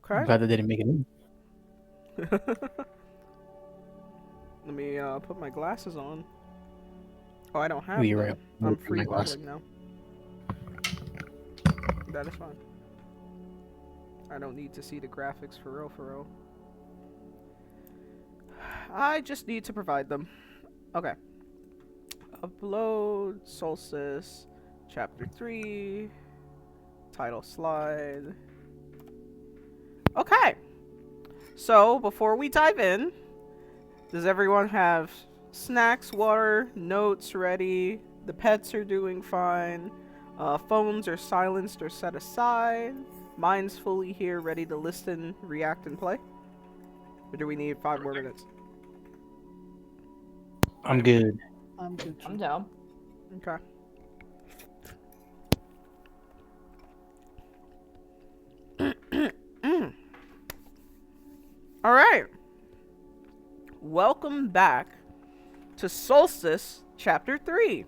I'm Okay. glad they didn't make it in. Let me put my glasses on. Oh, I don't Oh, have you're right. them. I'm My free glass. rolling now. That is fine. I don't need to see the graphics for real, for real. I just need to provide them. Okay. Upload Solstice, Chapter 3, title slide. Okay. So, before we dive in, does everyone have snacks, water, notes ready? The pets are doing fine. Phones are silenced or set aside. Mine's fully here, ready to listen, react, and play. Or do we need 5 more minutes? I'm good. I'm Gucci. I'm down. Okay. All right. Welcome back to Solstice Chapter 3.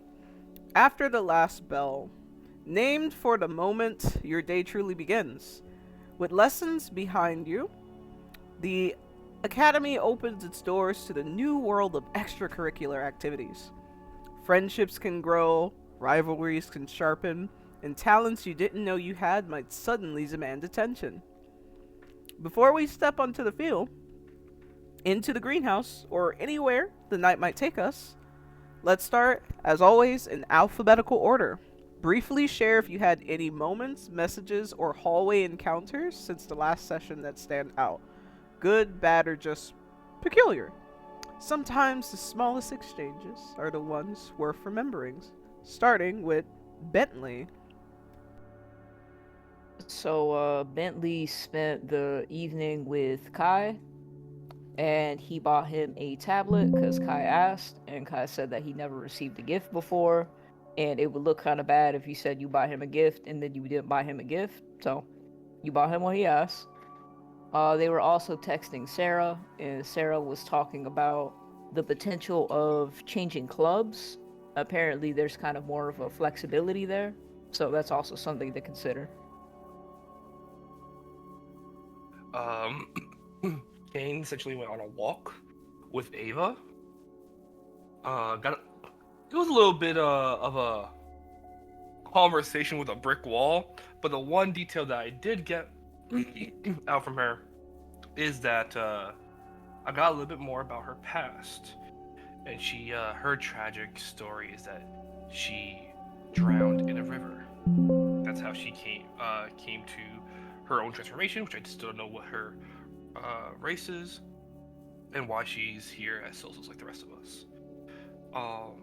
After the last bell, named for the moment your day truly begins. With lessons behind you, the Academy opens its doors to the new world of extracurricular activities. Friendships can grow, rivalries can sharpen, and talents you didn't know you had might suddenly demand attention. Before we step onto the field, into the greenhouse, or anywhere the night might take us, let's start, as always, in alphabetical order. Briefly share if you had any moments, messages, or hallway encounters since the last session that stand out. Good, bad, or just peculiar. Sometimes the smallest exchanges are the ones worth remembering. Starting with Bentley. So Bentley spent the evening with Kai, and he bought him a tablet because Kai asked, and Kai said that he never received a gift before, and it would look kind of bad if you said you buy him a gift and then you didn't buy him a gift. So you bought him what he asked. They were also texting Sarah, and Sarah was talking about the potential of changing clubs. Apparently, there's kind of more of a flexibility there, so that's also something to consider. Um, Cain essentially went on a walk with Ava. It was a little bit of a conversation with a brick wall, but the one detail that I did get out from her is that I got a little bit more about her past, and her tragic story is that she drowned in a river. That's how she came to her own transformation, which I still don't know what her race is and why she's here as Solstice like the rest of us. Um,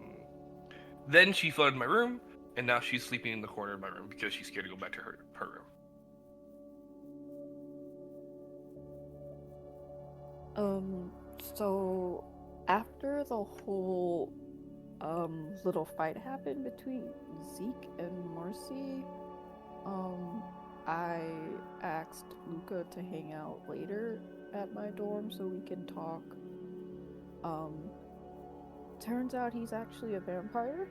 then she flooded my room, and now she's sleeping in the corner of my room because she's scared to go back to her room. Um, so after the whole little fight happened between Zeke and Marcy, um I asked Luka to hang out later at my dorm so we can talk. Um Turns out he's actually a vampire.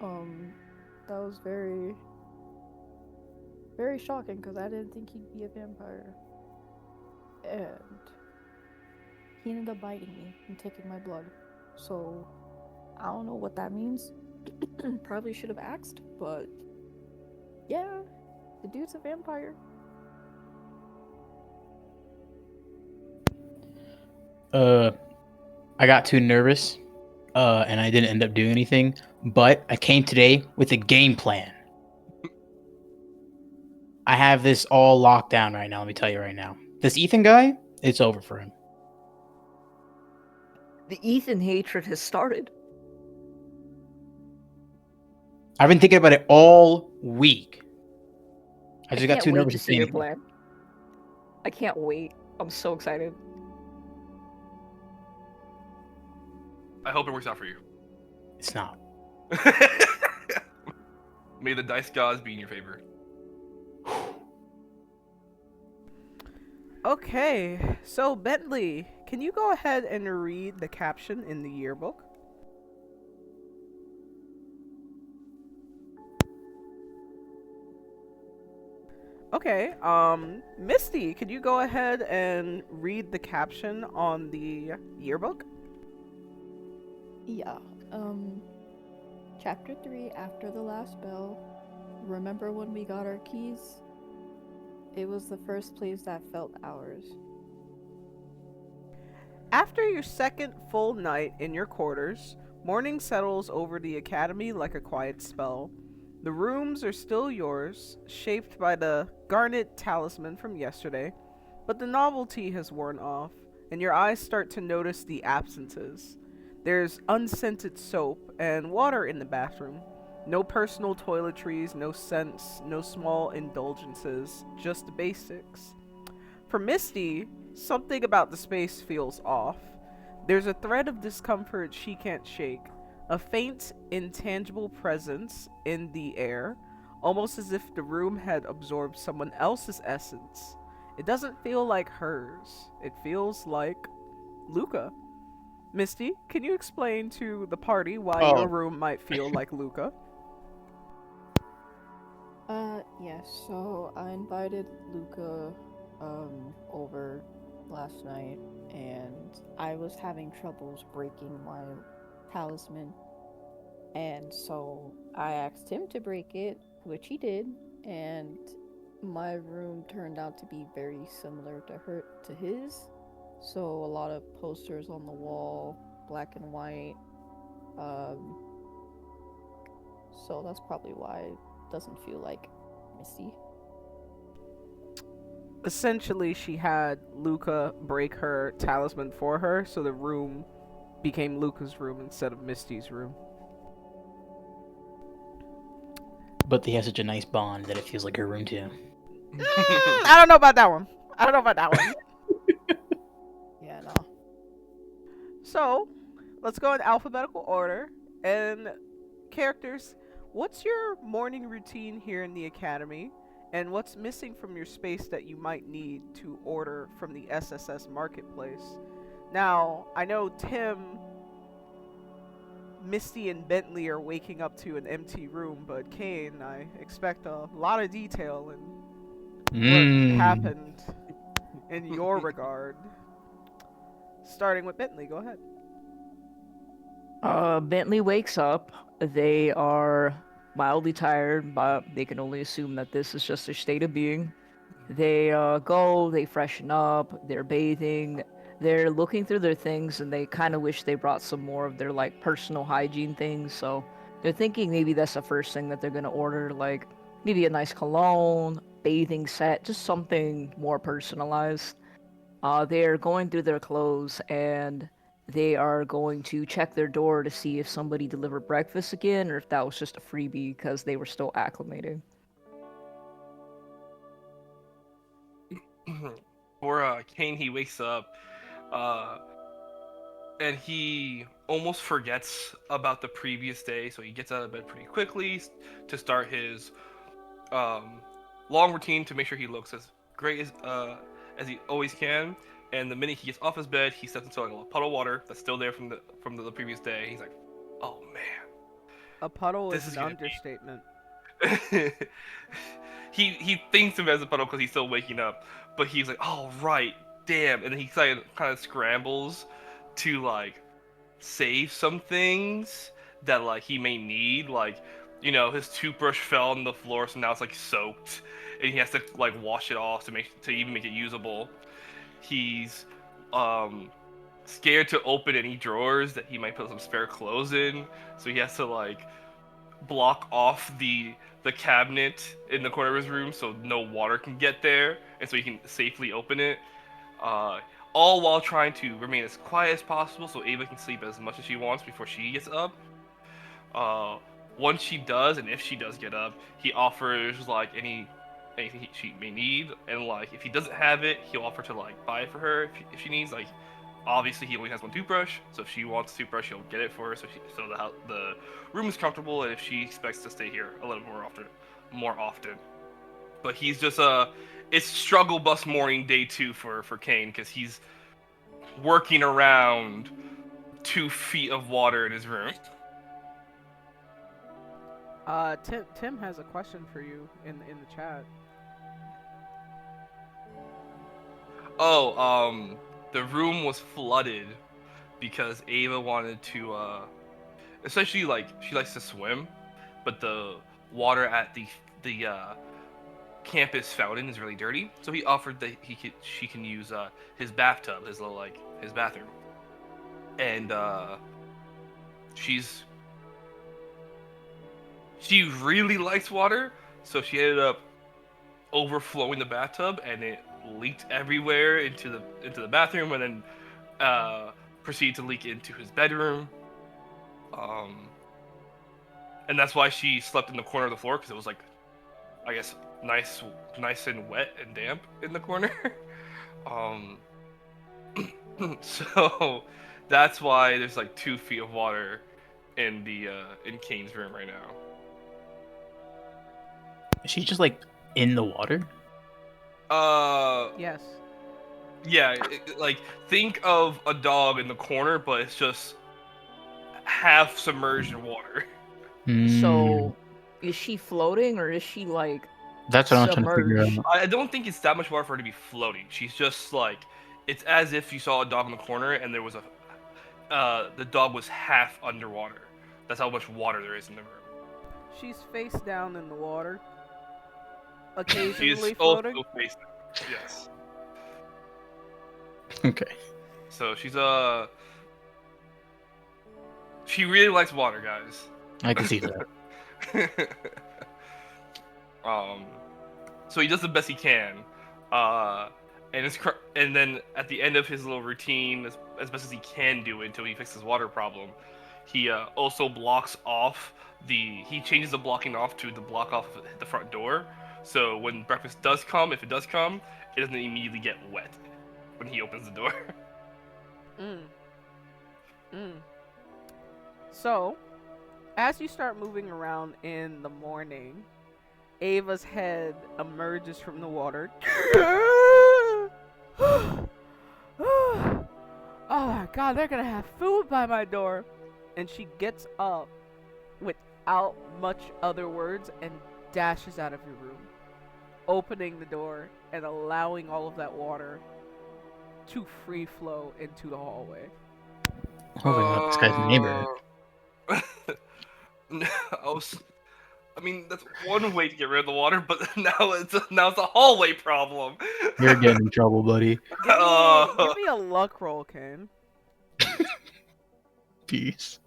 Um that was very shocking because I didn't think he'd be a vampire. And he ended up biting me and taking my blood. So I don't know what that means. Probably should have asked, but yeah, the dude's a vampire. Uh, I got too nervous, and I didn't end up doing anything. But I came today with a game plan. I have this all locked down right now. Let me tell you right now. This Ethan guy, it's over for him. The Ethan hatred has started. I've been thinking about it all week. I I just got can't too wait nervous to to say see your anything. plan. I can't wait. I'm so excited. I hope it works out for you. It's not. May the dice gods be in your favor. Okay, so Bentley, can you go ahead and read the caption in the yearbook? Okay, Misty, could you go ahead and read the caption on the yearbook? Yeah. Chapter 3, After the Last Bell. Remember when we got our keys? It was the first place that felt ours. After your second full night in your quarters, morning settles over the academy like a quiet spell. The rooms are still yours, shaped by the garnet talisman from yesterday, but the novelty has worn off, and your eyes start to notice the absences. There's unscented soap and water in the bathroom. No personal toiletries, no scents, no small indulgences, just basics. For Misty, something about the space feels off. There's a thread of discomfort she can't shake, a faint, intangible presence in the air, almost as if the room had absorbed someone else's essence. It doesn't feel like hers, it feels like Luka. Misty, can you explain to the party why your Oh, room might feel like Luka? Yes, so I invited Luka, over last night, and I was having troubles breaking my talisman, and so I asked him to break it, which he did, and my room turned out to be very similar to his. So a lot of posters on the wall, black and white. Um, so that's probably why it doesn't feel like Misty. Essentially, she had Luka break her talisman for her, so the room became Luka's room instead of Misty's room. but they have such a nice bond that it feels like her room too. I don't know about that one. I don't know about that one. Yeah, no. So, let's go in alphabetical order. And characters, what's your morning routine here in the academy? And what's missing from your space that you might need to order from the SSS marketplace? Now, I know Tim, Misty, and Bentley are waking up to an empty room, but Cain, I expect a lot of detail in what happened in your regard. Starting with Bentley, go ahead. Bentley wakes up. They are mildly tired, but they can only assume that this is just their state of being. They go, they freshen up, they're bathing, they're looking through their things, and they kind of wish they brought some more of their like personal hygiene things. So they're thinking maybe that's the first thing that they're gonna order, like maybe a nice cologne, bathing set, just something more personalized. They're going through their clothes and they are going to check their door to see if somebody delivered breakfast again or if that was just a freebie because they were still acclimating. For Cain, he wakes up, uh, and he almost forgets about the previous day, so he gets out of bed pretty quickly to start his um, long routine to make sure he looks as great as he always can. And the minute he gets off his bed, he steps into like a puddle of water that's still there from the previous day. He's like, "Oh man, A puddle this is is an gonna understatement. be." he thinks of it as a puddle because he's still waking up, but he's like, "Oh right, damn!" And then he kind of scrambles to like save some things that like he may need, like his toothbrush fell on the floor, so now it's like soaked, and he has to like wash it off to even make it usable. He's um scared to open any drawers that he might put some spare clothes in, so he has to like block off the cabinet in the corner of his room so no water can get there, and so he can safely open it. Uh, all while trying to remain as quiet as possible so Ava can sleep as much as she wants before she gets up. Uh, Once she does, and if she does get up, he offers like anything she may need, and like if he doesn't have it, he'll offer to like buy it for her if she needs. Like obviously he only has one toothbrush, so if she wants a toothbrush, he'll get it for her so the room is comfortable, and if she expects to stay here a little more often. But he's just it's struggle bus morning day 2 for Cain because he's working around 2 feet of water in his room. Tim has a question for you in the chat. The room was flooded because Ava wanted to, essentially, like, she likes to swim, but the water at the campus fountain is really dirty. So he offered that she can use his bathtub, his bathroom, and she's she really likes water, so she ended up overflowing the bathtub, and it leaked everywhere into the bathroom, and then proceeded to leak into his bedroom. And that's why she slept in the corner of the floor, because it was like, I guess, nice and wet and damp in the corner. um, so that's why there's like 2 feet of water in Cain's room right now. Is she just like in the water? Yes. Yeah, like, think of a dog in the corner, but it's just half submerged in water. So, is she floating or is she like That's what I'm trying to figure submerged? out. I don't think it's that much water for her to be floating. She's just like, it's as if you saw a dog in the corner and there was the dog was half underwater. That's how much water there is in the room. She's face down in the water. She is Occasionally floating. also facing. Yes. Okay. So she really likes water, guys. I can see that. So he does the best he can, and then at the end of his little routine, as best as he can do it until he fixes his water problem, he also blocks off he changes the blocking off to the block off the front door, so when breakfast does come, if it does come, it doesn't immediately get wet when he opens the door. So, as you start moving around in the morning, Ava's head emerges from the water. Oh my god, they're gonna have food by my door. And she gets up without much other words and dashes out of your room, opening the door and allowing all of that water to free flow into the hallway. Oh my god, this guy's a neighbor. I mean, that's one way to get rid of the water, but now it's a hallway problem. You're getting in trouble, buddy. Give me a luck roll, Cain. Peace.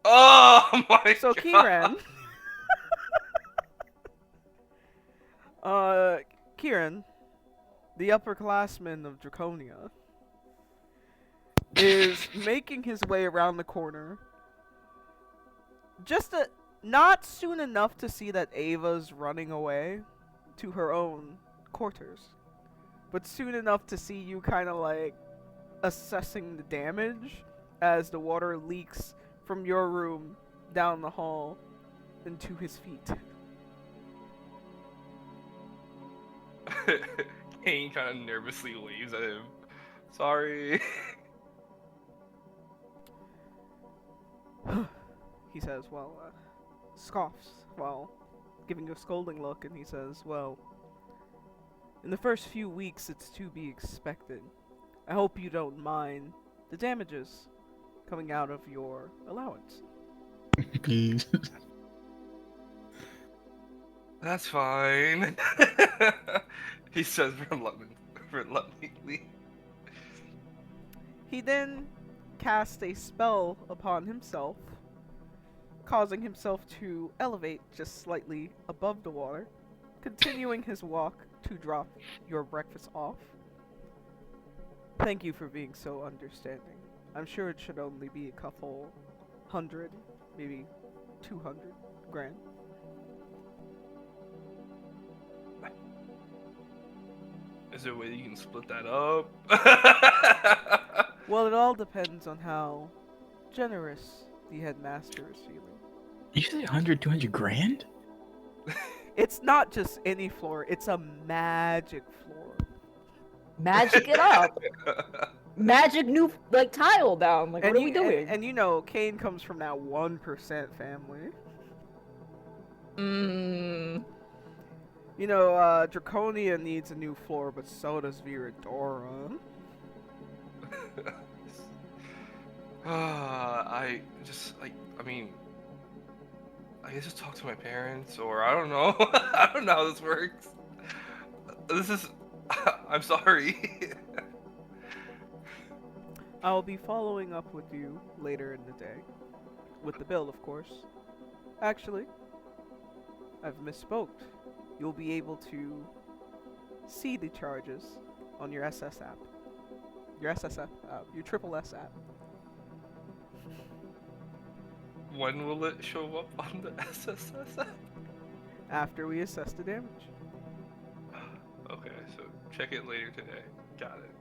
Oh my So god. Kieran, the upperclassman of Draconia, is making his way around the corner. Not soon enough to see that Ava's running away to her own quarters, but soon enough to see you kind of like assessing the damage as the water leaks from your room down the hall into his feet. Cain kind of nervously waves at him. Sorry. He says, scoffs while giving you a scolding look, and he says, well, in the first few weeks it's to be expected. I hope you don't mind the damages coming out of your allowance. Peace. That's fine. He says reluctantly. He then casts a spell upon himself, causing himself to elevate just slightly above the water, continuing his walk to drop your breakfast off. Thank you for being so understanding. I'm sure it should only be a couple hundred, maybe 200 grand. Is there a way that you can split that up? Well, it all depends on how generous the headmaster is feeling. You say 100, 200 grand? It's not just any floor, it's a magic floor. Magic it up. Magic new like tile down. Like, what are we doing? And you know, Cain comes from that 1% family. Draconia needs a new floor, but so does Viridora. I just like. I mean, I guess just talk to my parents, or I don't know. I don't know how this works. This is. I'm sorry. I'll be following up with you later in the day. With the bill, of course. Actually, I've misspoke. You'll be able to see the charges on your SS app. Your SSF app. Your triple S app. When will it show up on the SSS app? After we assess the damage. Okay, so check it later today. Got it.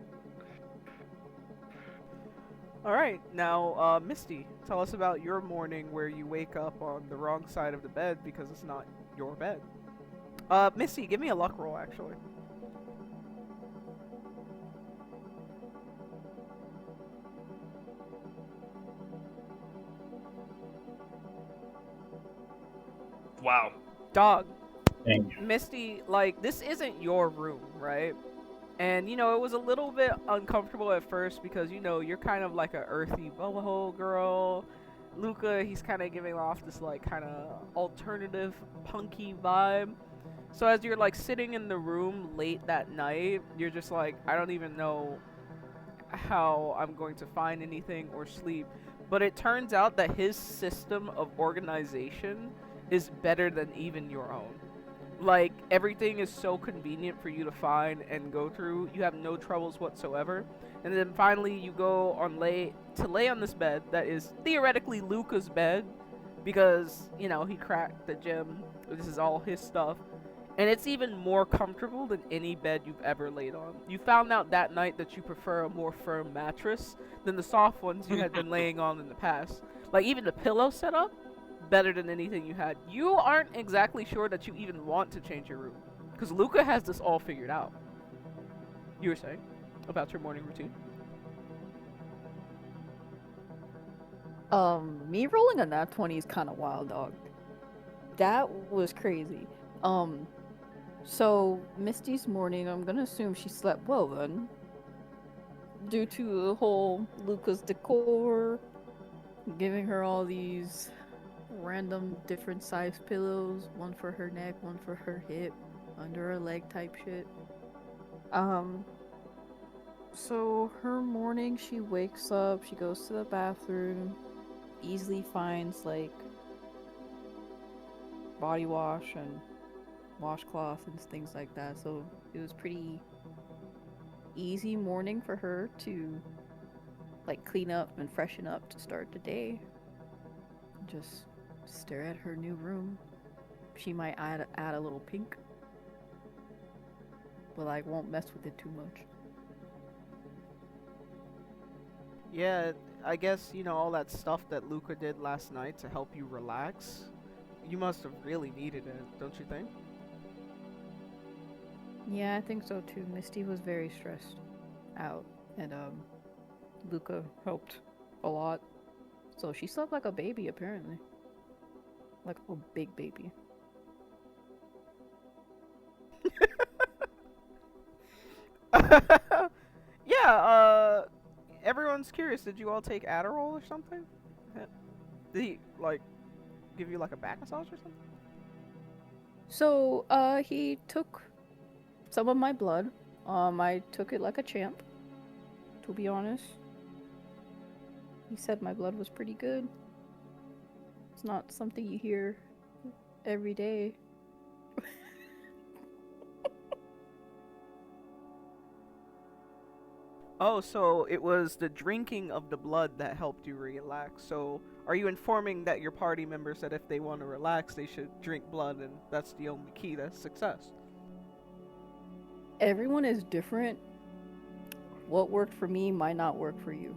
Alright, now, Misty, tell us about your morning where you wake up on the wrong side of the bed because it's not your bed. Misty, give me a luck roll, actually. Wow. Dog. Dang. Misty, like, this isn't your room, right? And, it was a little bit uncomfortable at first because, you're kind of like a earthy bubble girl. Luka, he's kind of giving off this, like, kind of alternative, punky vibe. So as you're, like, sitting in the room late that night, you're just like, I don't even know how I'm going to find anything or sleep. But it turns out that his system of organization is better than even your own. Like, everything is so convenient for you to find and go through. You have no troubles whatsoever. And then finally you go on lay on this bed that is theoretically Luka's bed because, he cracked the gym. This is all his stuff. And it's even more comfortable than any bed you've ever laid on. You found out that night that you prefer a more firm mattress than the soft ones you had been laying on in the past. Like, even the pillow setup, better than anything you had. You aren't exactly sure that you even want to change your room. Because Luka has this all figured out. You were saying about your morning routine? Me rolling a nat 20 is kind of wild, dog. That was crazy. So Misty's morning, I'm gonna assume she slept well then. Due to the whole Luka's decor, giving her all these random different size pillows, one for her neck, one for her hip, under her leg type shit. So her morning, she wakes up, she goes to the bathroom, easily finds like body wash and washcloth and things like that. So it was pretty easy morning for her to like clean up and freshen up to start the day. Just stare at her new room. She might add a little pink, but I won't mess with it too much. Yeah, I guess, all that stuff that Luka did last night to help you relax, you must have really needed it, don't you think? Yeah, I think so too. Misty was very stressed out, and Luka helped a lot. So she slept like a baby, apparently. Like a big baby. Yeah, everyone's curious. Did you all take Adderall or something? Did he, like, give you, like, a back massage or something? So, he took some of my blood. I took it like a champ, to be honest. He said my blood was pretty good. It's not something you hear every day. Oh, so it was the drinking of the blood that helped you relax. So, are you informing that your party members that if they want to relax, they should drink blood and that's the only key to success? Everyone is different. What worked for me might not work for you.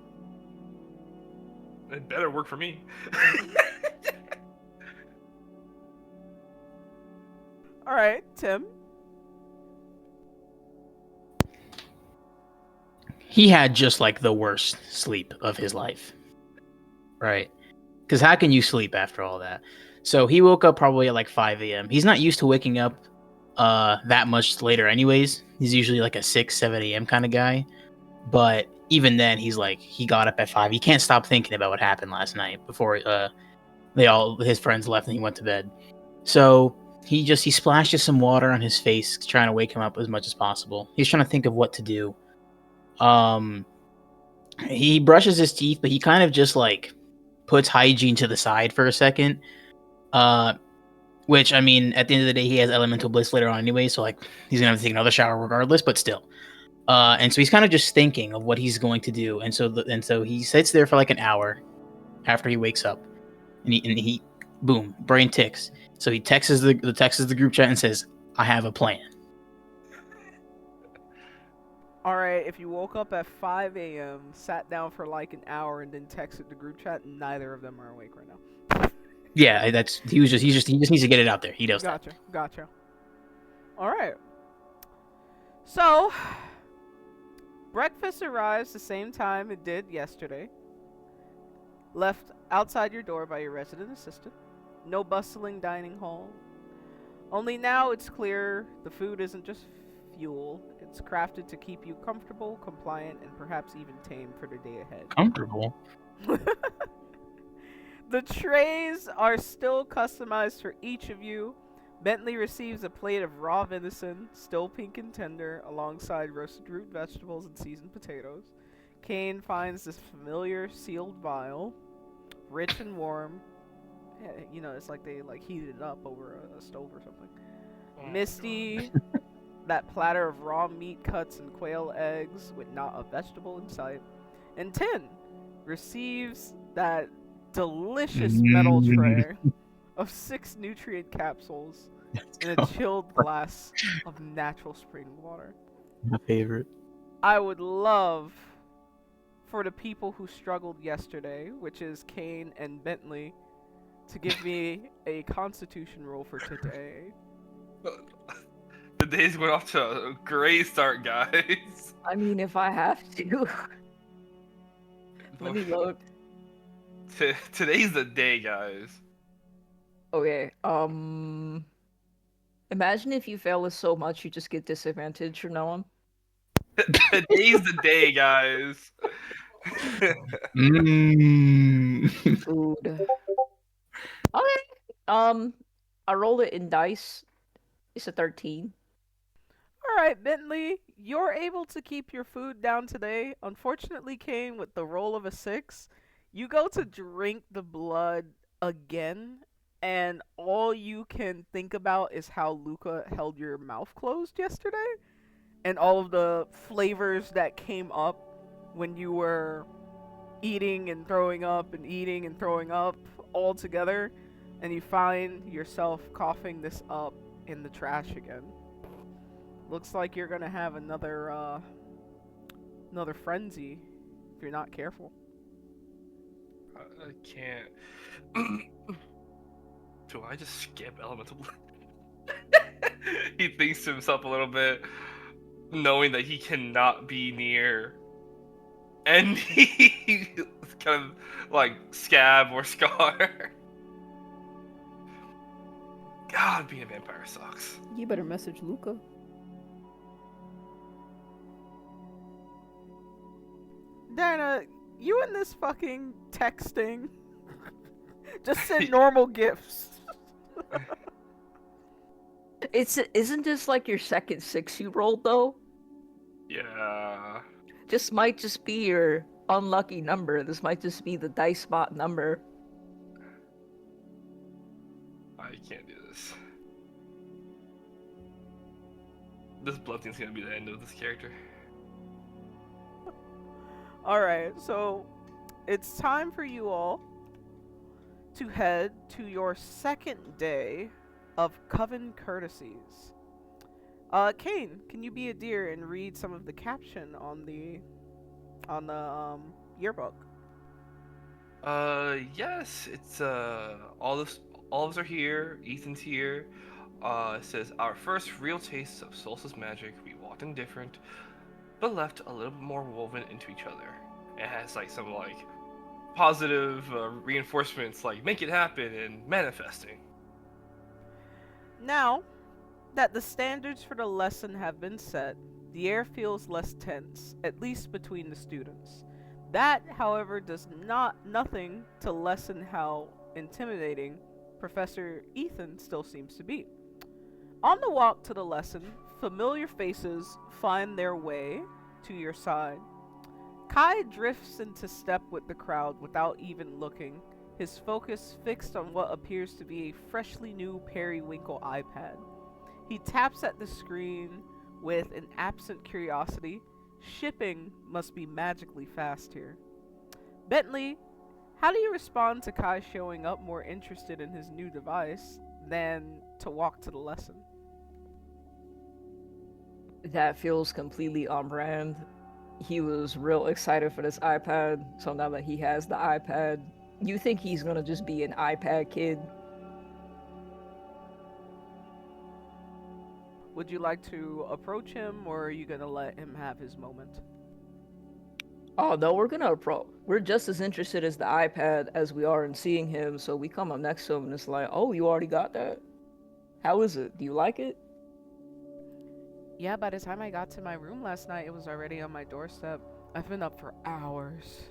It better work for me. Alright, Tim. He had just like the worst sleep of his life. Right? Because how can you sleep after all that? So he woke up probably at like 5 a.m. He's not used to waking up that much later anyways. He's usually like a 6, 7 a.m. kind of guy. But even then, he's like, he got up at 5. He can't stop thinking about what happened last night before his friends left and he went to bed. So he splashes some water on his face, trying to wake him up as much as possible. He's trying to think of what to do. He brushes his teeth, but he kind of just like puts hygiene to the side for a second. Which, I mean, at the end of the day, he has elemental bliss later on anyway, so like he's gonna have to take another shower regardless. But still, and so he's kind of just thinking of what he's going to do, and so he sits there for like an hour after he wakes up, and he boom, brain ticks. So he texts the group chat and says, "I have a plan." Alright, if you woke up at 5 a.m., sat down for like an hour, and then texted the group chat, neither of them are awake right now. Yeah, he just needs to get it out there. He does that. Gotcha. Alright. So, breakfast arrives the same time it did yesterday. Left outside your door by your resident assistant. No bustling dining hall. Only now it's clear the food isn't just fuel. It's crafted to keep you comfortable, compliant, and perhaps even tame for the day ahead. Comfortable? The trays are still customized for each of you. Bentley receives a plate of raw venison, still pink and tender, alongside roasted root vegetables and seasoned potatoes. Cain finds this familiar sealed vial, rich and warm. You know, it's like they like heated it up over a stove or something. Misty, that platter of raw meat cuts and quail eggs with not a vegetable in sight. And Tin receives that delicious metal tray of 6 nutrient capsules in a chilled glass of natural spring water. My favorite. I would love for the people who struggled yesterday, which is Cain and Bentley, to give me a constitution roll for today. The days went off to a great start, guys. I mean, if I have to. Let me look. Today's the day, guys. Okay, imagine if you fail this so much you just get disadvantage from now on. Today's the day, guys. Food. Okay. I rolled it in dice. It's a 13. Alright, Bentley, you're able to keep your food down today. Unfortunately, Cain, with the roll of a 6, you go to drink the blood again, and all you can think about is how Luka held your mouth closed yesterday, and all of the flavors that came up when you were eating and throwing up and eating and throwing up all together, and you find yourself coughing this up in the trash again. Looks like you're gonna have another frenzy if you're not careful. I can't. Do I just skip elemental blood? He thinks to himself a little bit, knowing that he cannot be near any kind of like scab or scar. God, being a vampire sucks. You better message Luka. Dana, you and this fucking texting. Just send normal gifts. Isn't this like your second 6 you rolled though? Yeah. This might just be your unlucky number. This might just be the dice spot number. I can't do this. This blood thing's gonna be the end of this character. Alright, so it's time for you all to head to your second day of Coven Courtesies. Cain, can you be a dear and read some of the caption on the yearbook? Yes, it's all of us are here. Ethan's here. It says our first real taste of Solstice magic. We walked indifferent, but left a little bit more woven into each other. It has like some like positive reinforcements, like make it happen and manifesting. Now, that the standards for the lesson have been set, the air feels less tense, at least between the students. That, however, does nothing to lessen how intimidating Professor Ethan still seems to be. On the walk to the lesson, familiar faces find their way to your side. Kai drifts into step with the crowd without even looking, his focus fixed on what appears to be a freshly new periwinkle iPad. He taps at the screen with an absent curiosity. Shipping must be magically fast here. Bentley, how do you respond to Kai showing up more interested in his new device than to walk to the lesson? That feels completely on brand. He was real excited for this iPad, so now that he has the iPad, you think he's gonna just be an iPad kid? Would you like to approach him, or are you gonna let him have his moment? Oh no, we're just as interested as the iPad as we are in seeing him, so we come up next to him and it's like, oh, you already got that? How is it? Do you like it? Yeah, by the time I got to my room last night, it was already on my doorstep. I've been up for hours.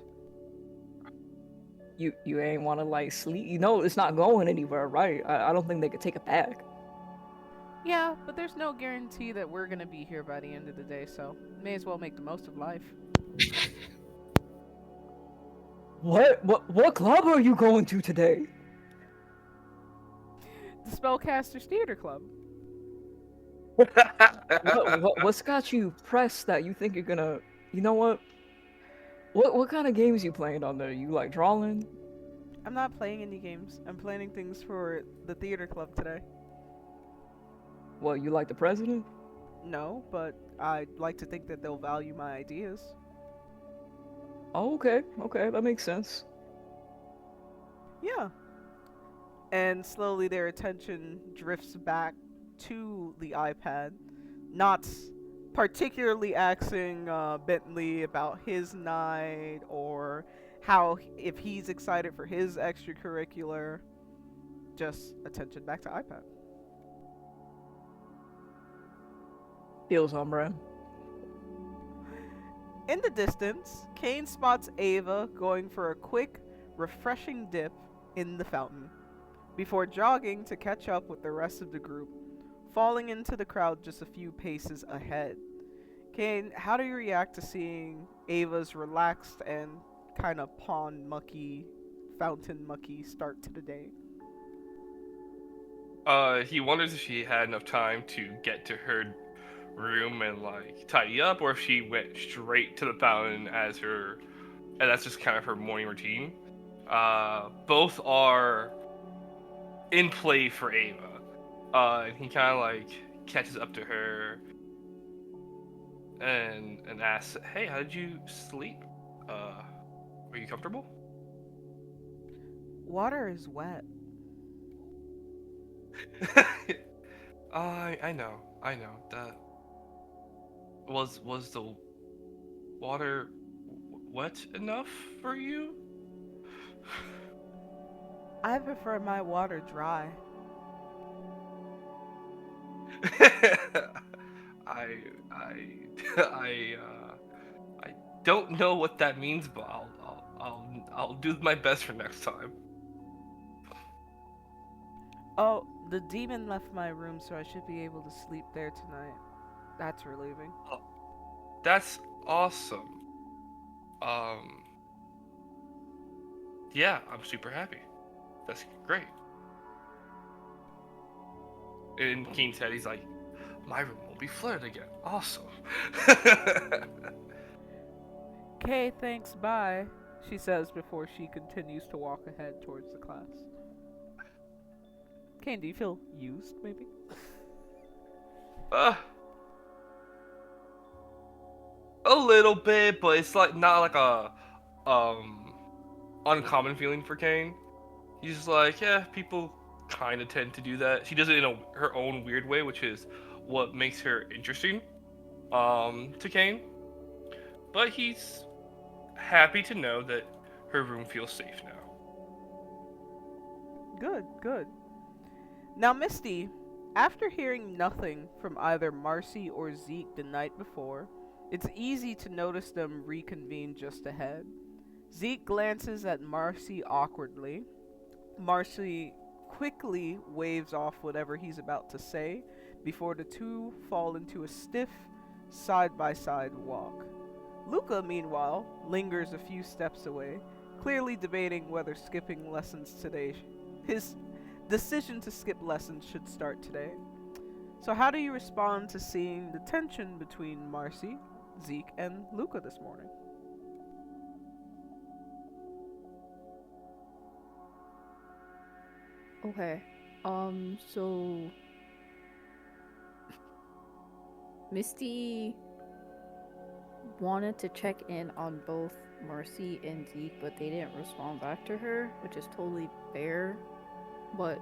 You ain't wanna like sleep? You know it's not going anywhere, right? I don't think they could take it back. Yeah, but there's no guarantee that we're gonna be here by the end of the day, so may as well make the most of life. What club are you going to today? The Spellcasters Theater Club. What's got you pressed that you think you're gonna? You know what? What kind of games you playing on there? You like drawing? I'm not playing any games. I'm planning things for the theater club today. What, you like the president? No, but I'd like to think that they'll value my ideas. Oh, okay, that makes sense. Yeah. And slowly their attention drifts back to the iPad, not particularly asking Bentley about his night or if he's excited for his extracurricular. Just attention back to iPad. Feels on brand. In the distance, Cain spots Ava going for a quick, refreshing dip in the fountain before jogging to catch up with the rest of the group, falling into the crowd just a few paces ahead. Cain, how do you react to seeing Ava's relaxed and kind of fountain mucky start to the day? He wonders if she had enough time to get to her room and like tidy up, or if she went straight to the fountain and that's just kind of her morning routine. Both are in play for Ava. And he kind of like catches up to her and asks, "Hey, how did you sleep? Were you comfortable?" Water is wet. I know. That was the water wet enough for you? I prefer my water dry. I don't know what that means, but I'll do my best for next time. Oh, the demon left my room, so I should be able to sleep there tonight. That's relieving. Oh, that's awesome. Yeah, I'm super happy. That's great. In Cain's head, he's like, my room will be flooded again. Awesome. Okay, thanks, bye, she says before she continues to walk ahead towards the class. Cain, do you feel used, maybe? A little bit, but it's like not like a uncommon feeling for Cain. He's just like, yeah, people kind of tend to do that. She does it in her own weird way, which is what makes her interesting to Cain. But he's happy to know that her room feels safe now. Good. Now, Misty, After hearing nothing from either Marcy or Zeke the night before, it's easy to notice them reconvene just ahead. Zeke glances at Marcy awkwardly. Marcy quickly waves off whatever he's about to say before the two fall into a stiff, side-by-side walk. Luka, meanwhile, lingers a few steps away, clearly debating whether skipping lessons today. His decision to skip lessons should start today. So how do you respond to seeing the tension between Marcy, Zeke, and Luka this morning? Okay. So Misty wanted to check in on both Marcy and Zeke, but they didn't respond back to her, which is totally fair. But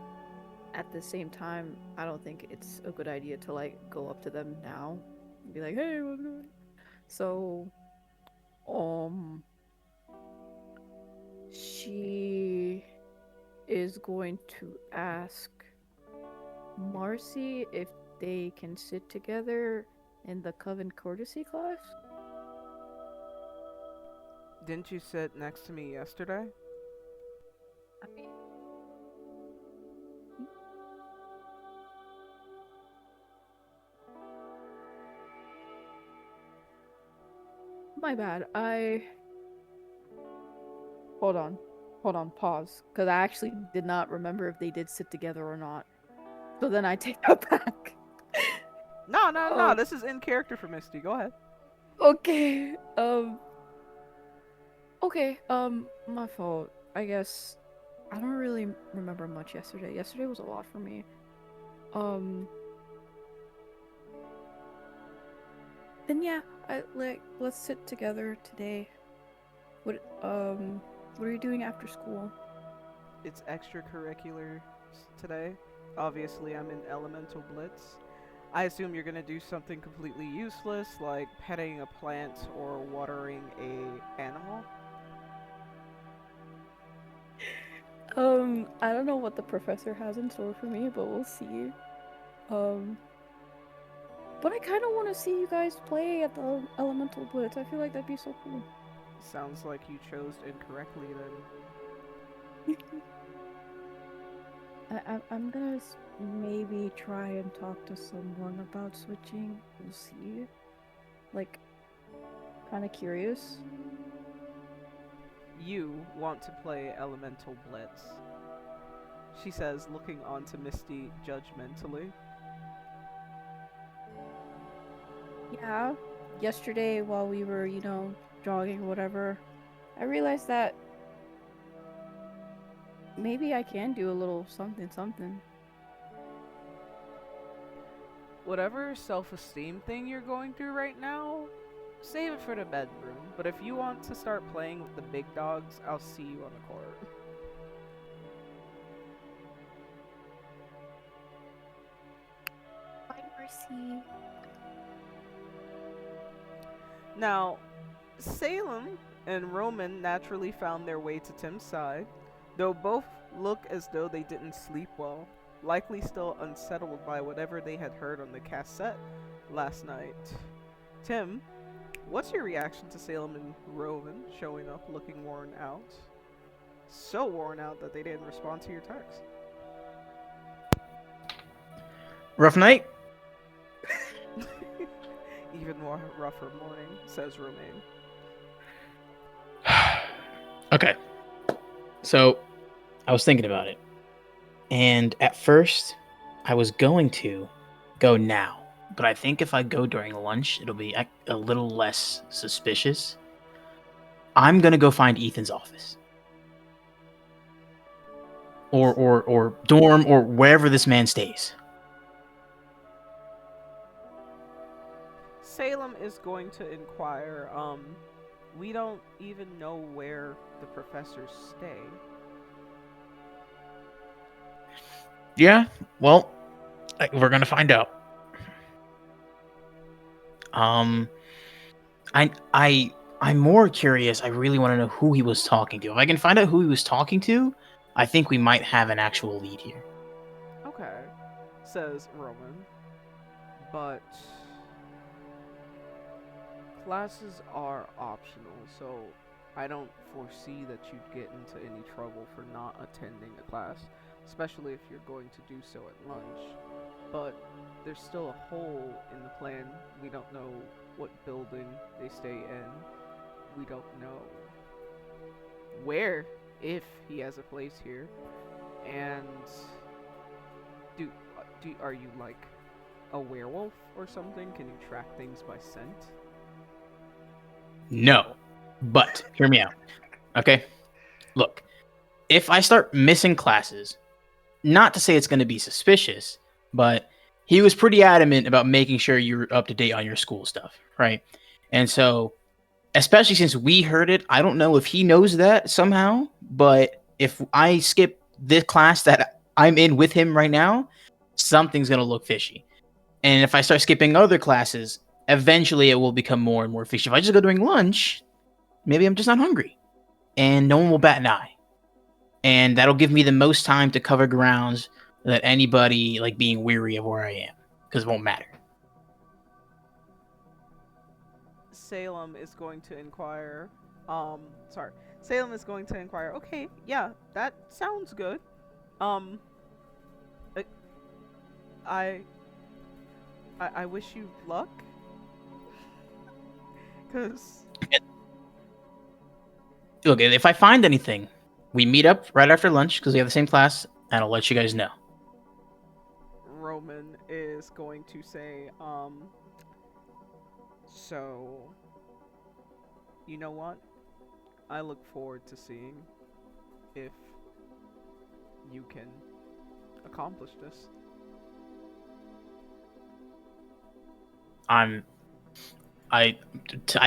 at the same time, I don't think it's a good idea to like go up to them now and be like, "Hey, what's going on?" So, she is going to ask Marcy if they can sit together in the Coven Courtesy class. Didn't you sit next to me yesterday? I mean, my bad. Hold on, pause. Because I actually did not remember if they did sit together or not. So then I take that back. No, this is in character for Misty. Go ahead. Okay, my fault. I guess I don't really remember much yesterday. Yesterday was a lot for me. Then yeah, let's sit together today. What are you doing after school? It's extracurricular today. Obviously, I'm in Elemental Blitz. I assume you're gonna do something completely useless, like petting a plant or watering a animal. I don't know what the professor has in store for me, but we'll see. But I kind of want to see you guys play at the Elemental Blitz. I feel like that'd be so cool. Sounds like you chose incorrectly then. I'm gonna maybe try and talk to someone about switching. We'll see. Like, kind of curious. You want to play Elemental Blitz, she says, looking onto Misty judgmentally. Yeah. Yesterday, while we were, jogging or whatever, I realized that maybe I can do a little something. Whatever self-esteem thing you're going through right now, save it for the bedroom. But if you want to start playing with the big dogs, I'll see you on the court. Bye, Mercy. Now, Salem and Roman naturally found their way to Tim's side, though both look as though they didn't sleep well, likely still unsettled by whatever they had heard on the cassette last night. Tim, what's your reaction to Salem and Roman showing up looking worn out? So worn out that they didn't respond to your text. Rough night? Even more rougher morning, says Romaine. Okay. So, I was thinking about it. And at first, I was going to go now. But I think if I go during lunch, it'll be a little less suspicious. I'm going to go find Ethan's office. Or dorm, or wherever this man stays. Salem is going to inquire, we don't even know where the professors stay. Yeah, well, we're gonna find out. I'm more curious. I really want to know who he was talking to. If I can find out who he was talking to, I think we might have an actual lead here. Okay. says Roman. But classes are optional, so I don't foresee that you'd get into any trouble for not attending a class, especially if you're going to do so at lunch. But there's still a hole in the plan. We don't know what building they stay in. We don't know where, if he has a place here. And are you like a werewolf or something? Can you track things by scent? No, but hear me out. Okay, look, if I start missing classes, not to say it's going to be suspicious, but he was pretty adamant about making sure you're up to date on your school stuff, right? And so, especially since we heard it, I don't know if he knows that somehow, but if I skip this class that I'm in with him right now, something's going to look fishy. And if I start skipping other classes, eventually it will become more and more fishy. If I just go during lunch, maybe I'm just not hungry, and no one will bat an eye. And that'll give me the most time to cover grounds that anybody like being weary of where I am, because it won't matter. Salem is going to inquire. Salem is going to inquire. Okay, yeah, that sounds good. I wish you luck. Cause Look, if I find anything, we meet up right after lunch because we have the same class, and I'll let you guys know. Roman is going to say, so, you know what? I look forward to seeing if you can accomplish this. I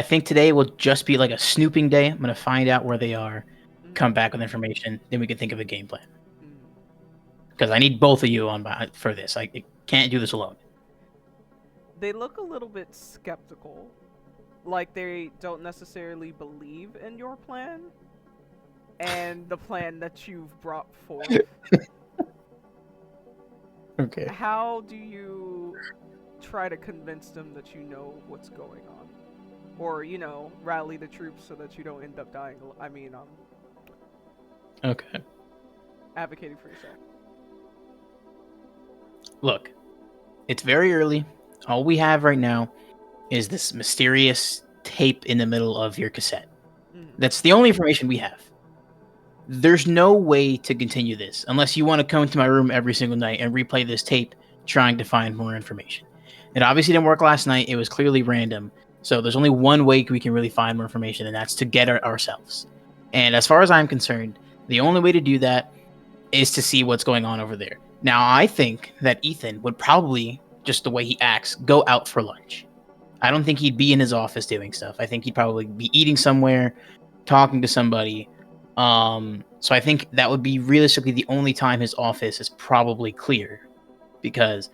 think today will just be like a snooping day. I'm gonna find out where they are, come back with information, then we can think of a game plan. Because I need both of you on for this. I can't do this alone. They look a little bit skeptical, like they don't necessarily believe in your plan and the plan that you've brought forth. Okay. How do you try to convince them that you know what's going on? Or, rally the troops so that you don't end up dying. Okay. Advocating for yourself. Look, it's very early. All we have right now is this mysterious tape in the middle of your cassette. That's the only information we have. There's no way to continue this unless you want to come into my room every single night and replay this tape trying to find more information. It obviously didn't work last night. It was clearly random. So there's only one way we can really find more information, and that's to get it ourselves. And as far as I'm concerned, the only way to do that is to see what's going on over there. Now, I think that Ethan would probably, just the way he acts, go out for lunch. I don't think he'd be in his office doing stuff. I think he'd probably be eating somewhere, talking to somebody. So I think that would be realistically the only time his office is probably clear. Because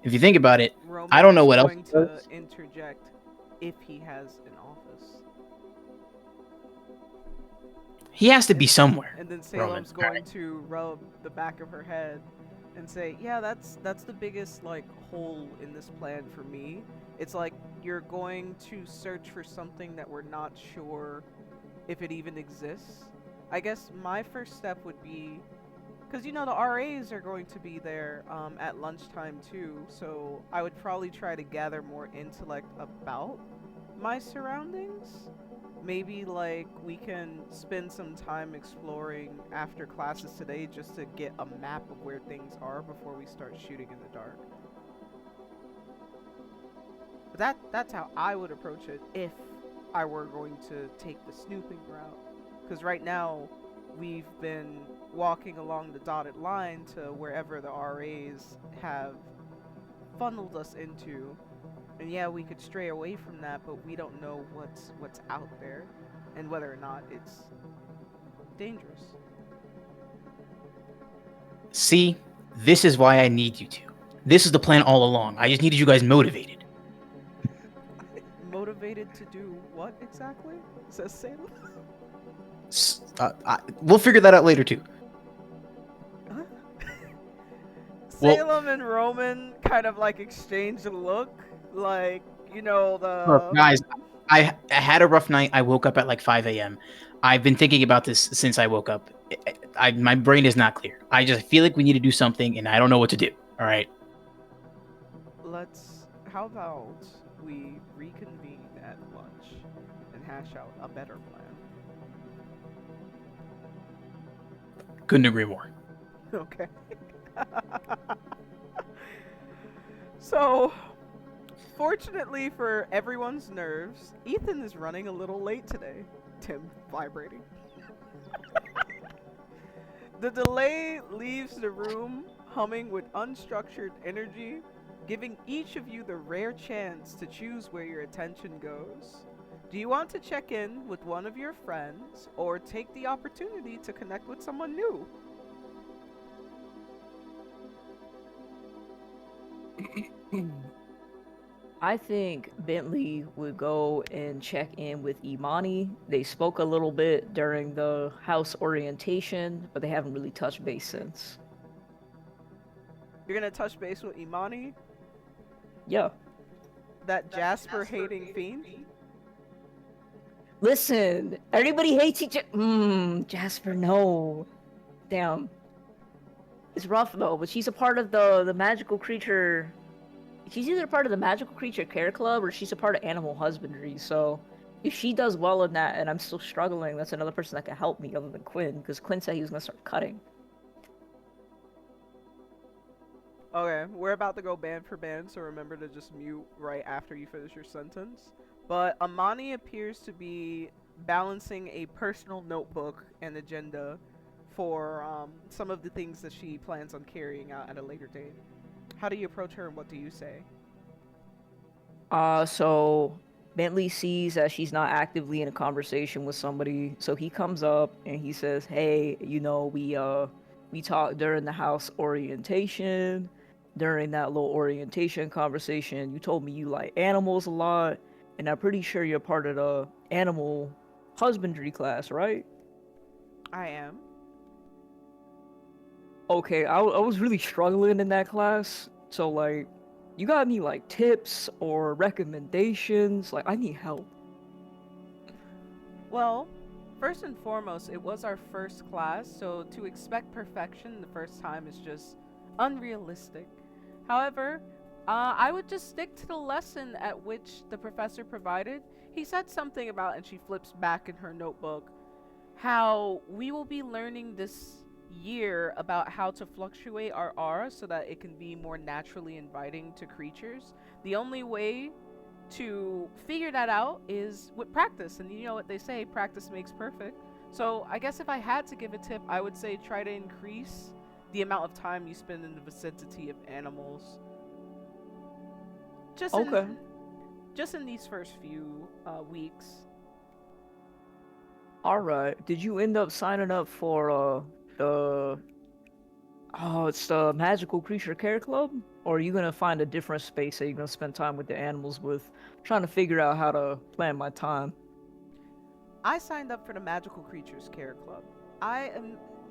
if you think about it, Roman I don't know what is else. going to interject if he has an office. He has to be somewhere. And then Salem's going to rub the back of her head and say, yeah, that's the biggest hole in this plan for me. It's like you're going to search for something that we're not sure if it even exists. I guess my first step would be, because the RAs are going to be there at lunchtime too, so I would probably try to gather more intellect about my surroundings. Maybe we can spend some time exploring after classes today just to get a map of where things are before we start shooting in the dark. But that's how I would approach it if I were going to take the snooping route. Because right now, we've been walking along the dotted line to wherever the RAs have funneled us into. And yeah, we could stray away from that, but we don't know what's out there and whether or not it's dangerous. See, this is why I need you two. This is the plan all along. I just needed you guys motivated. Motivated to do what exactly? Says Salem. We'll figure that out later too. Huh? Well, Salem and Roman kind of like exchange a look, like, you know, look, the. guys, I had a rough night. I woke up at like 5 a.m. I've been thinking about this since I woke up. My brain is not clear. I just feel like we need to do something, and I don't know what to do. All right. How about we reconvene at lunch and hash out a better plan? Couldn't agree more. Okay. So, fortunately for everyone's nerves, Ethan is running a little late today. Tim vibrating. The delay leaves the room humming with unstructured energy, giving each of you the rare chance to choose where your attention goes. Do you want to check in with one of your friends or take the opportunity to connect with someone new? I think Bentley would go and check in with Imani. They spoke a little bit during the house orientation, but they haven't really touched base since. You're gonna touch base with Imani? Yeah. That Jasper hating fiend? Listen, everybody hates each other. Jasper, no. Damn. It's rough though, but she's a part of the magical creature. She's either part of the magical creature care club or she's a part of animal husbandry. So if she does well in that and I'm still struggling, that's another person that can help me other than Quinn, because Quinn said he was gonna start cutting. Okay, we're about to go band for band, so remember to just mute right after you finish your sentence. But Amani appears to be balancing a personal notebook and agenda for some of the things that she plans on carrying out at a later date. How do you approach her and what do you say? So Bentley sees that she's not actively in a conversation with somebody, so he comes up and he says, "Hey, you know, we talked during the house orientation. During that little orientation conversation, you told me you like animals a lot, and I'm pretty sure you're part of the animal husbandry class, right?" I am. Okay, I was really struggling in that class, so like, you got any like tips or recommendations? Like, I need help. Well, first and foremost, it was our first class, so to expect perfection the first time is just unrealistic. However, I would just stick to the lesson at which the professor provided. He said something about, and she flips back in her notebook, how we will be learning this year about how to fluctuate our aura so that it can be more naturally inviting to creatures. The only way to figure that out is with practice, and you know what they say, practice makes perfect. So I guess if I had to give a tip, I would say try to increase the amount of time you spend in the vicinity of animals. Just in these first few weeks. Alright, did you end up signing up for it's the Magical Creature Care Club? Or are you gonna find a different space that you're gonna spend time with the animals with? I'm trying to figure out how to plan my time. I signed up for the Magical Creatures Care Club. I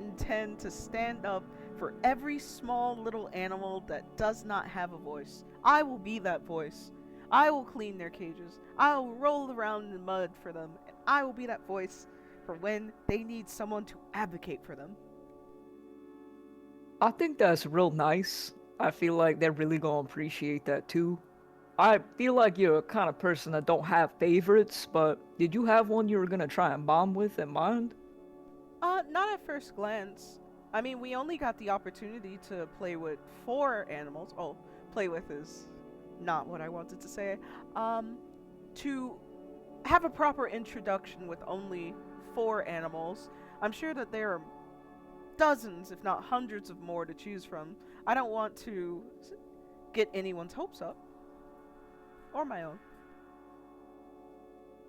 intend to stand up for every small little animal that does not have a voice. I will be that voice. I will clean their cages. I will roll around in the mud for them. And I will be that voice for when they need someone to advocate for them. I think that's real nice. I feel like they're really gonna appreciate that too. I feel like you're a kind of person that don't have favorites, but did you have one you were gonna try and bond with in mind? Not at first glance. I mean, we only got the opportunity to play with 4 animals. Oh, play with is not what I wanted to say. To have a proper introduction with only 4 animals. I'm sure that there are dozens, if not hundreds of more to choose from. I don't want to get anyone's hopes up. Or my own.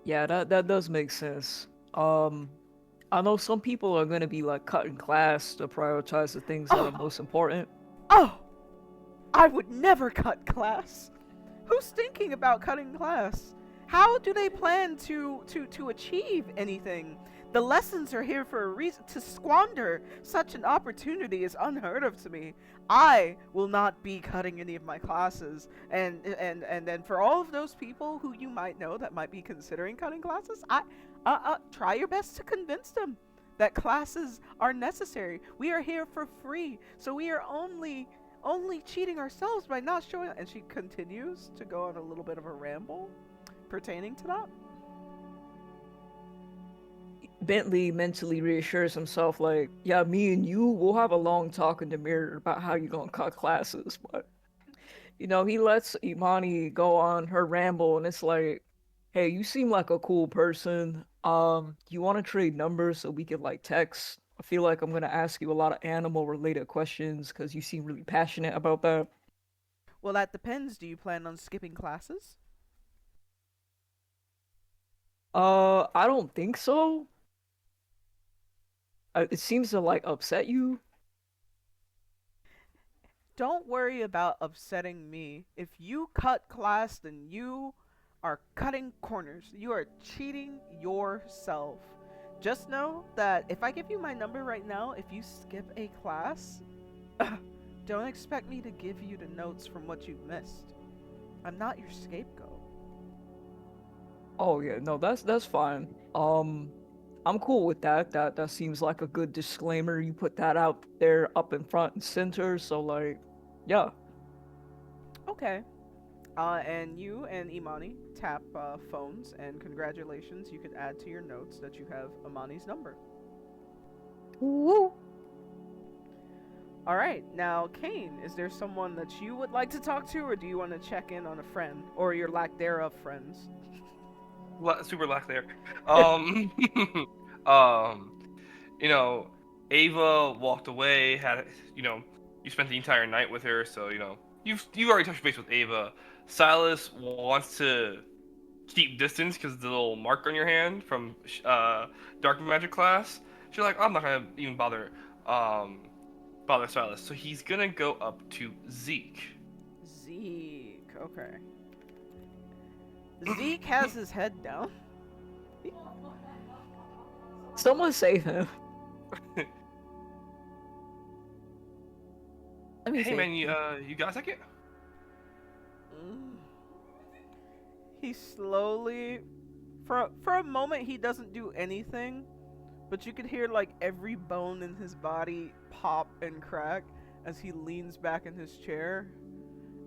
Yeah, that does make sense. I know some people are gonna be like cutting class to prioritize the things that are most important. Oh! I would never cut class. Who's thinking about cutting class? How do they plan to achieve anything? The lessons are here for a reason. To squander such an opportunity is unheard of to me. I will not be cutting any of my classes. And then for all of those people who you might know that might be considering cutting classes, try your best to convince them that classes are necessary. We are here for free, so we are only cheating ourselves by not showing. And she continues to go on a little bit of a ramble pertaining to that. Bentley mentally reassures himself, like, yeah, me and you, we'll have a long talk in the mirror about how you gonna cut classes. But, he lets Imani go on her ramble, and it's like, hey, you seem like a cool person. You want to trade numbers so we can, like, text? I feel like I'm gonna ask you a lot of animal-related questions because you seem really passionate about that. Well, that depends. Do you plan on skipping classes? I don't think so. It seems to, like, upset you. Don't worry about upsetting me. If you cut class, then you are cutting corners. You are cheating yourself. Just know that if I give you my number right now, if you skip a class, don't expect me to give you the notes from what you've missed. I'm not your scapegoat. Oh yeah, no, that's fine. I'm cool with that. That seems like a good disclaimer. You put that out there up in front and center, so like, yeah. Okay. And you and Imani tap phones, and congratulations, you could add to your notes that you have Imani's number. Woo. Alright, now Cain, is there someone that you would like to talk to, or do you want to check in on a friend, or your lack thereof friends? Super lack there. Um, um, Ava walked away. You spent the entire night with her, so you've already touched base with Ava. Silas wants to keep distance because the little mark on your hand from dark magic class. She's like, I'm not gonna even bother Silas. So he's gonna go up to Zeke. Zeke, okay. Zeke has his head down. Someone save him. Hey man, you got a second? He slowly, for a moment, he doesn't do anything, but you can hear like every bone in his body pop and crack as he leans back in his chair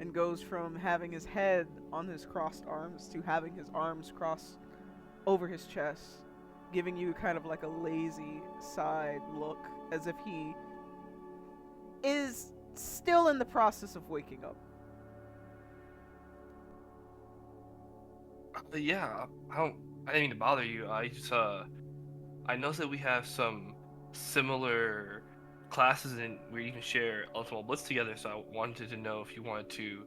and goes from having his head on his crossed arms to having his arms crossed over his chest, giving you kind of like a lazy side look as if he is still in the process of waking up. Yeah, I didn't mean to bother you. I know that we have some similar classes and we even share Ultimate Blitz together, so I wanted to know if you wanted to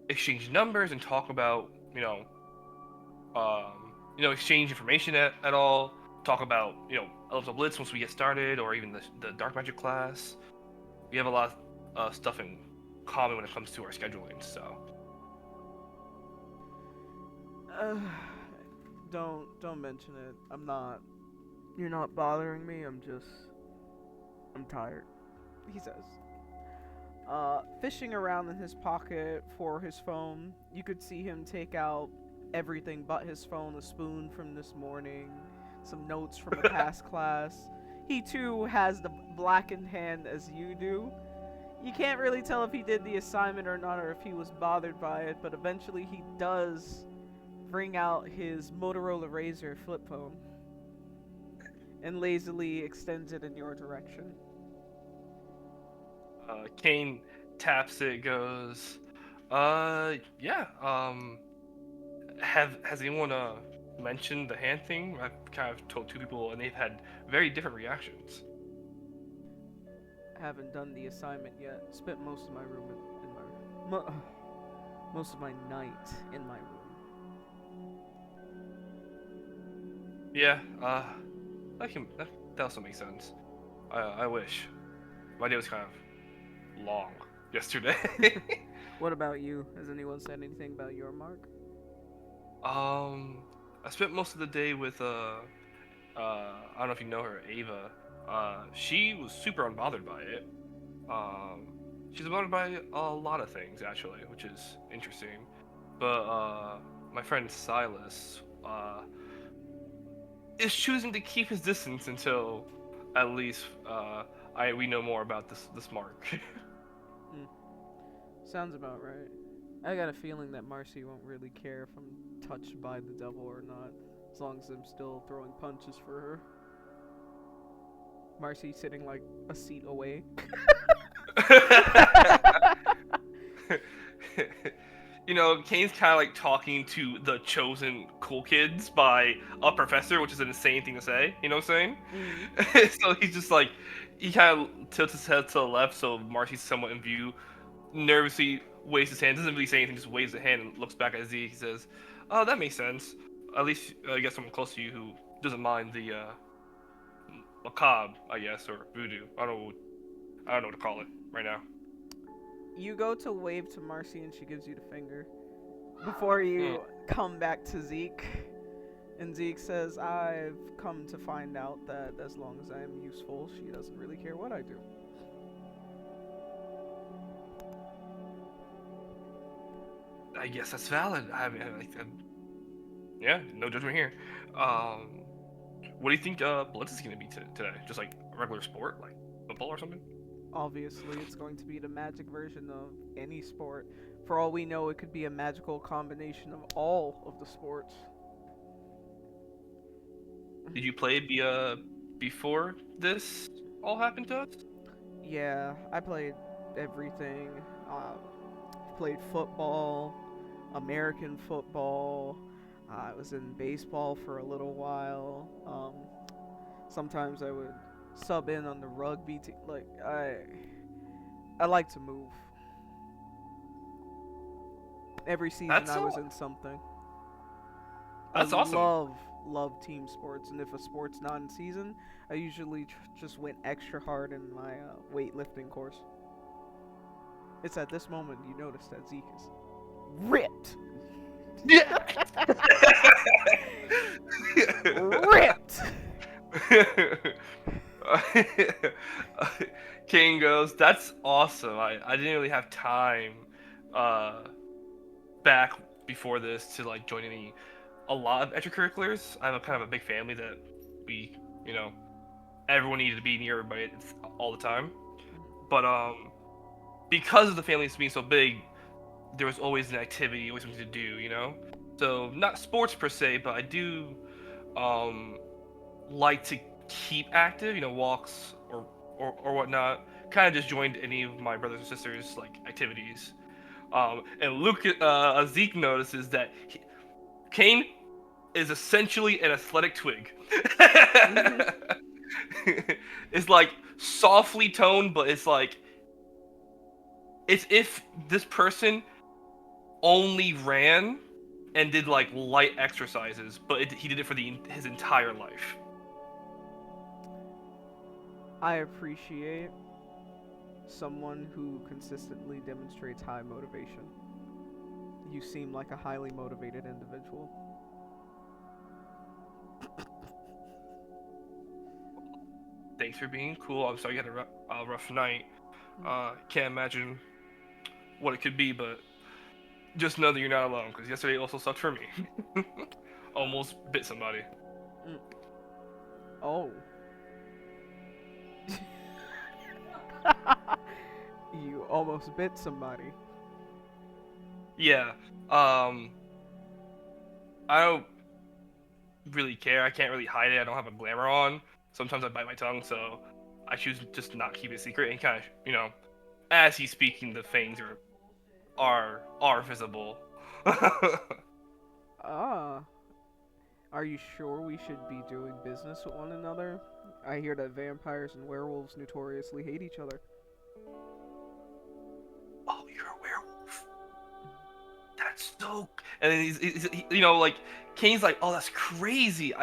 exchange numbers and talk about, exchange information at all. Talk about, Ultimate Blitz once we get started, or even the Dark Magic class. We have a lot of stuff in common when it comes to our scheduling, so. Don't mention it. You're not bothering me. I'm tired, he says. Fishing around in his pocket for his phone, you could see him take out everything but his phone, a spoon from this morning, some notes from a past class. He too has the blackened hand as you do. You can't really tell if he did the assignment or not, or if he was bothered by it, but eventually he does bring out his Motorola Razr flip phone and lazily extends it in your direction. Cain taps it, goes, yeah, has anyone mentioned the hand thing? I've kind of told two people and they've had very different reactions. Haven't done the assignment yet. Spent most of my room most of my night in my room. Yeah, that also makes sense. I wish. My day was kind of long yesterday. What about you? Has anyone said anything about your mark? I spent most of the day with I don't know if you know her, Ava. She was super unbothered by it. She's unbothered by a lot of things actually, which is interesting. But my friend Silas is choosing to keep his distance until at least we know more about this mark. Sounds about right. I got a feeling that Marcy won't really care if I'm touched by the devil or not, as long as I'm still throwing punches for her. Marcy sitting like a seat away. You know, Cain's kind of like talking to the chosen cool kids by a professor, which is an insane thing to say. You know what I'm saying? So he's just like, he kind of tilts his head to the left, so Marcy's somewhat in view. Nervously waves his hand, doesn't really say anything, just waves his hand and looks back at Z. He says, "Oh, that makes sense. At least you get someone close to you who doesn't mind the macabre, I guess, or voodoo. I don't know what to call it right now." You go to wave to Marcy and she gives you the finger. Before you come back to Zeke, and Zeke says, "I've come to find out that as long as I am useful, she doesn't really care what I do." I guess that's valid. I mean, yeah, no judgment here. What do you think Blitz is going to be today? Just like a regular sport, like football or something? Obviously, it's going to be the magic version of any sport. For all we know, it could be a magical combination of all of the sports. Did you play before this all happened to us? Yeah, I played everything. Played football, American football. I was in baseball for a little while. Sometimes I would sub in on the rugby team. Like I like to move. Every season I was in something. That's awesome. Love team sports, and if a sport's not in season, I usually just went extra hard in my weightlifting course. It's at this moment you notice that Zeke is ripped. Ripped. Cain goes, "That's awesome. I didn't really have time back before this to like join a lot of extracurriculars. I have a kind of a big family that we, everyone needed to be near everybody all the time. But because of the family being so big, there was always an activity, always something to do, So not sports per se, but I do like to keep active, walks or whatnot. Kind of just joined any of my brothers and sisters like activities. And Luka, Zeke notices that Cain is essentially an athletic twig. It's like softly toned, but it's like it's if this person only ran and did like light exercises, but he did it for his entire life. I appreciate someone who consistently demonstrates high motivation. You seem like a highly motivated individual. Thanks for being cool. I'm sorry you had a rough night. Can't imagine what it could be, but just know that you're not alone, because yesterday also sucked for me. Almost bit somebody. Oh. You almost bit somebody. Yeah. I don't really care. I can't really hide it. I don't have a glamour on. Sometimes I bite my tongue, so I choose just to not keep it a secret and kind of, as he's speaking, the fangs are visible. Are you sure we should be doing business with one another? I hear that vampires and werewolves notoriously hate each other. Oh, you're a werewolf. That's so. And then he's like Cain's like, oh, that's crazy.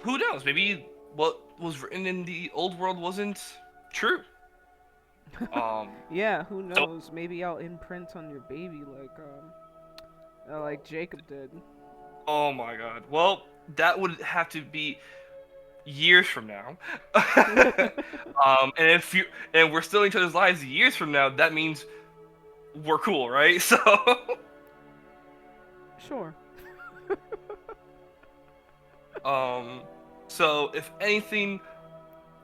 Who knows? Maybe what was written in the old world wasn't true. Yeah, who knows? So, maybe I'll imprint on your baby like Jacob did. Oh my god. Well, that would have to be years from now. And if you and we're still in each other's lives years from now, that means we're cool, right? So Sure. so if anything,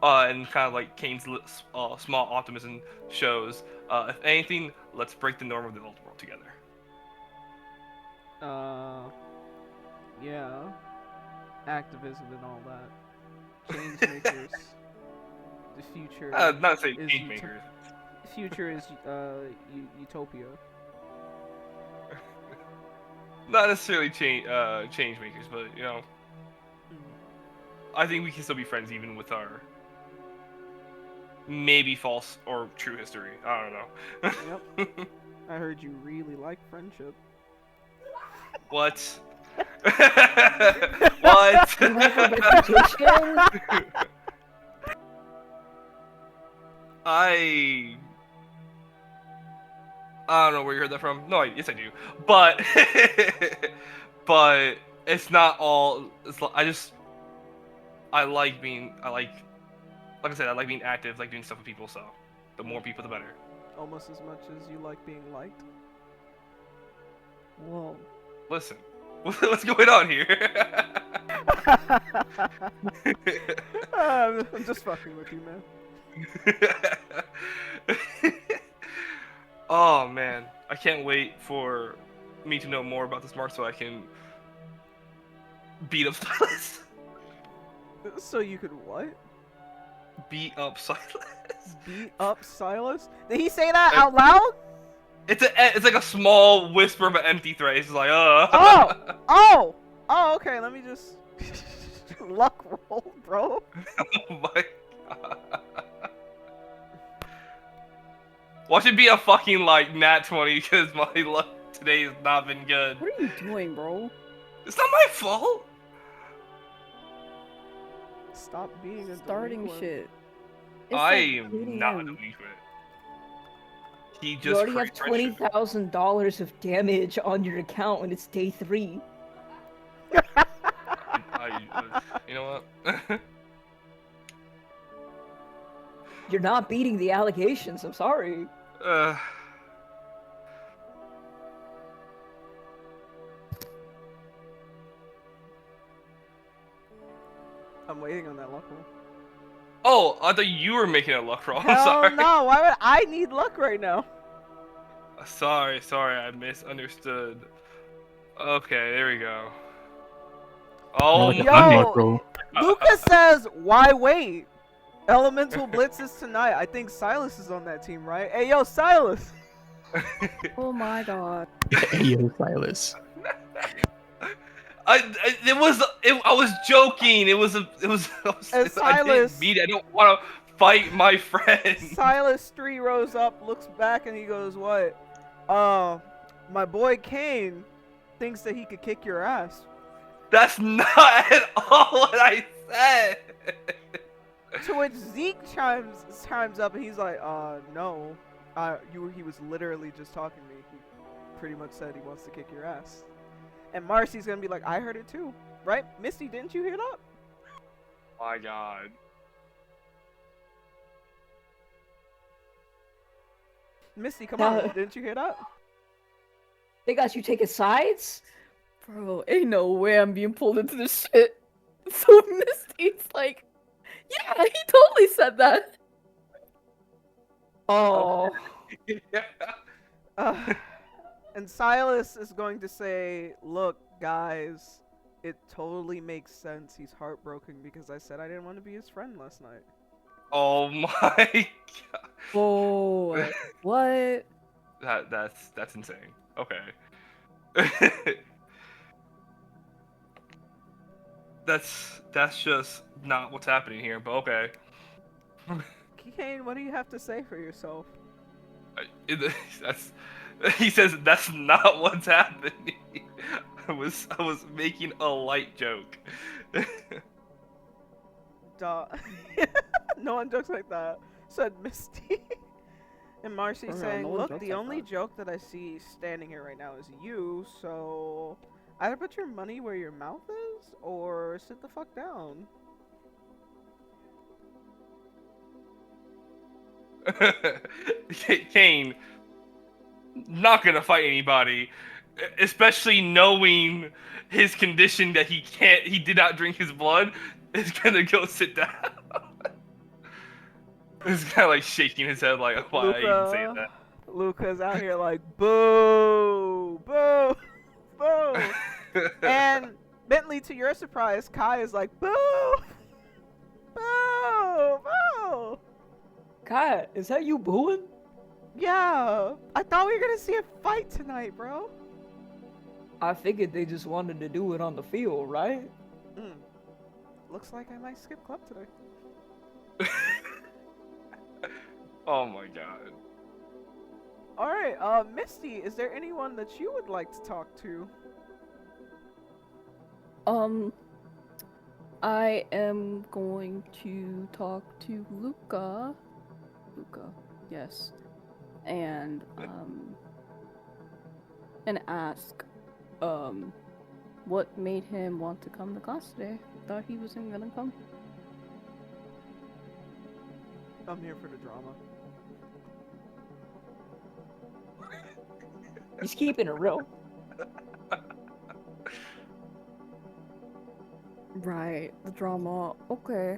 and kind of like Kane's small optimism shows, if anything, let's break the norm of the old world together. Yeah. Activism and all that. Change makers. The future Not saying is change makers. future is utopia. Not necessarily change makers, but you know, I think we can still be friends even with our maybe false or true history. I don't know. Yep. I heard you really like friendship. What? What? You have a reputation? I don't know where you heard that from. No, yes I do. But but it's not all. I like being. Like I said, I like being active, like doing stuff with people. So the more people, the better. Almost as much as you like being liked. Whoa. Listen, what's going on here? I'm just fucking with you, man. Oh man, I can't wait for me to know more about this mark so I can beat up Silas. So you could what? Beat up Silas. Beat up Silas? Did he say that out loud? It's like a small whisper of an empty threat. It's like, Oh! Okay, let me just luck roll, bro. Oh my god. Watch it be a fucking like nat 20 because my luck today has not been good. What are you doing, bro? It's not my fault. Stop being a Starting delinquent. shit. I like am beating not a him. delinquent. He You just already have crit shit. $20,000 of damage on your account when it's day 3. You know what? You're not beating the allegations, I'm sorry. I'm waiting on that luck roll. Oh, I thought you were making a luck roll. I'm Hell sorry. no, why would I need luck right now? Sorry, I misunderstood. Okay, there we go. Oh Like a my. unmarked roll. Luka says, why wait? Elemental Blitz is tonight. I think Silas is on that team, right? Hey, yo, Silas! Oh my god. Yo, Silas. I was joking. I was And I didn't Silas- mean it. I don't want to fight my friend. Silas 3 rows up, looks back, and he goes, what? My boy Cain thinks that he could kick your ass. That's not at all what I said. To which Zeke chimes up, and he's like, no. He was literally just talking to me. He pretty much said he wants to kick your ass. And Marcy's gonna be like, I heard it too. Right? Misty, didn't you hear that? My God. Misty, come on. Didn't you hear that? They got you taking sides? Bro, ain't no way I'm being pulled into this shit. So Misty's like, yeah, he totally said that. Oh. And Silas is going to say, look, guys, it totally makes sense. He's heartbroken because I said I didn't want to be his friend last night. Oh my God. Oh, what? That's insane. Okay. That's just not what's happening here, but okay. Cain, what do you have to say for yourself? He says that's not what's happening. I was making a light joke. Duh. No one jokes like that, said Misty. And Marcy's For real, saying, no one look, jokes the like only that. joke that I see standing here right now is you, so Either put your money where your mouth is, or sit the fuck down. Cain, not gonna fight anybody, especially knowing his condition that he did not drink his blood, is gonna go sit down. He's kind of like shaking his head like, why are you even saying that? Luka's out here like, boo, boo, boo. And Bentley, to your surprise, Kai is like, boo, boo, boo. Kai, is that you booing? Yeah, I thought we were gonna see a fight tonight, bro. I figured they just wanted to do it on the field, right? Looks like I might skip club today. Oh my god. Alright, Misty, is there anyone that you would like to talk to? I am going to talk to Luka. Luka, yes. And ask, what made him want to come to class today? Thought he wasn't gonna come. I'm here for the drama. He's keeping it real. Right, the drama. Okay.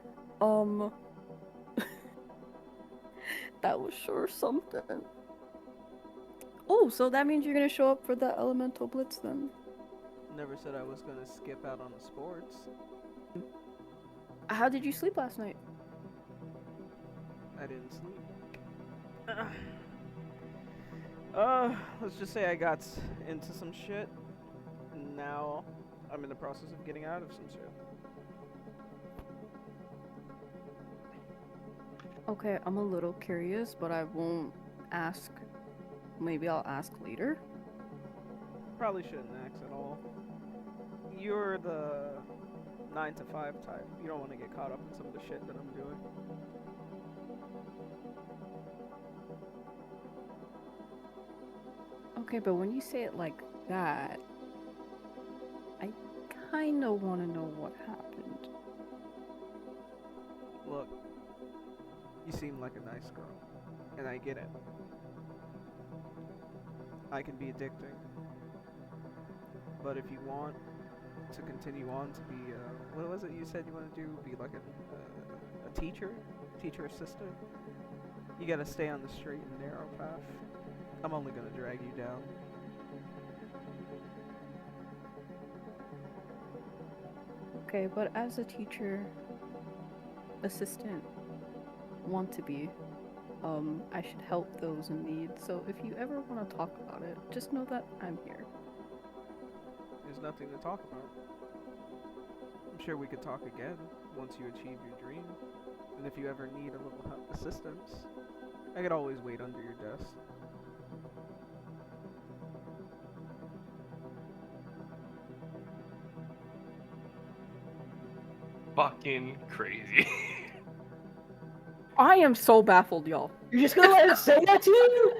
That was sure something. Oh, so that means you're gonna show up for the elemental blitz then? Never said I was gonna skip out on the sports. How did you sleep last night? I didn't sleep. Let's just say I got into some shit. And now I'm in the process of getting out of some shit. Okay, I'm a little curious, but I won't ask. Maybe I'll ask later. Probably shouldn't ask at all. You're the 9 to 5 type. You don't want to get caught up in some of the shit that I'm doing. Okay, but when you say it like that, I kinda wanna know what happened. Look, you seem like a nice girl, and I get it. I can be addicting. But if you want to continue on to be, what was it you said you want to do? Be like a teacher? Teacher assistant? You gotta stay on the straight and narrow path. I'm only gonna drag you down. Okay, but as a teacher assistant, want to be, I should help those in need. So if you ever want to talk about it, just know that I'm here. There's nothing to talk about. I'm sure we could talk again once you achieve your dream. And if you ever need a little assistance, I could always wait under your desk. Fucking crazy. I am so baffled, y'all. You're just gonna let him say that to you?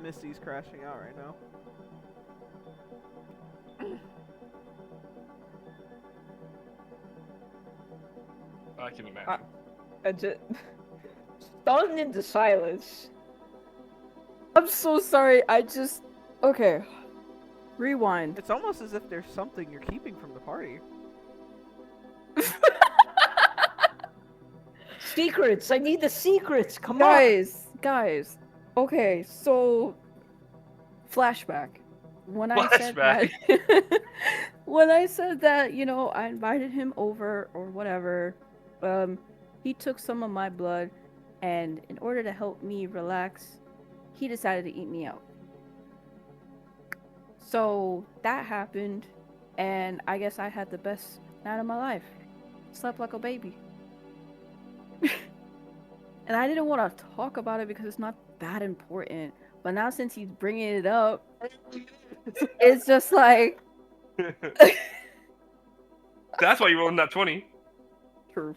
Misty's crashing out right now. I can imagine. I just stunned into silence. I'm so sorry. Okay. Rewind. It's almost as if there's something you're keeping from the party. Secrets! I need the secrets! Come on! Guys. Okay, so flashback. When I said that when I said that, I invited him over or whatever, he took some of my blood, and in order to help me relax, he decided to eat me out. So that happened, and I guess I had the best night of my life. Slept like a baby. And I didn't want to talk about it because it's not that important. But now since he's bringing it up, it's just like... That's why you rolled that 20. True.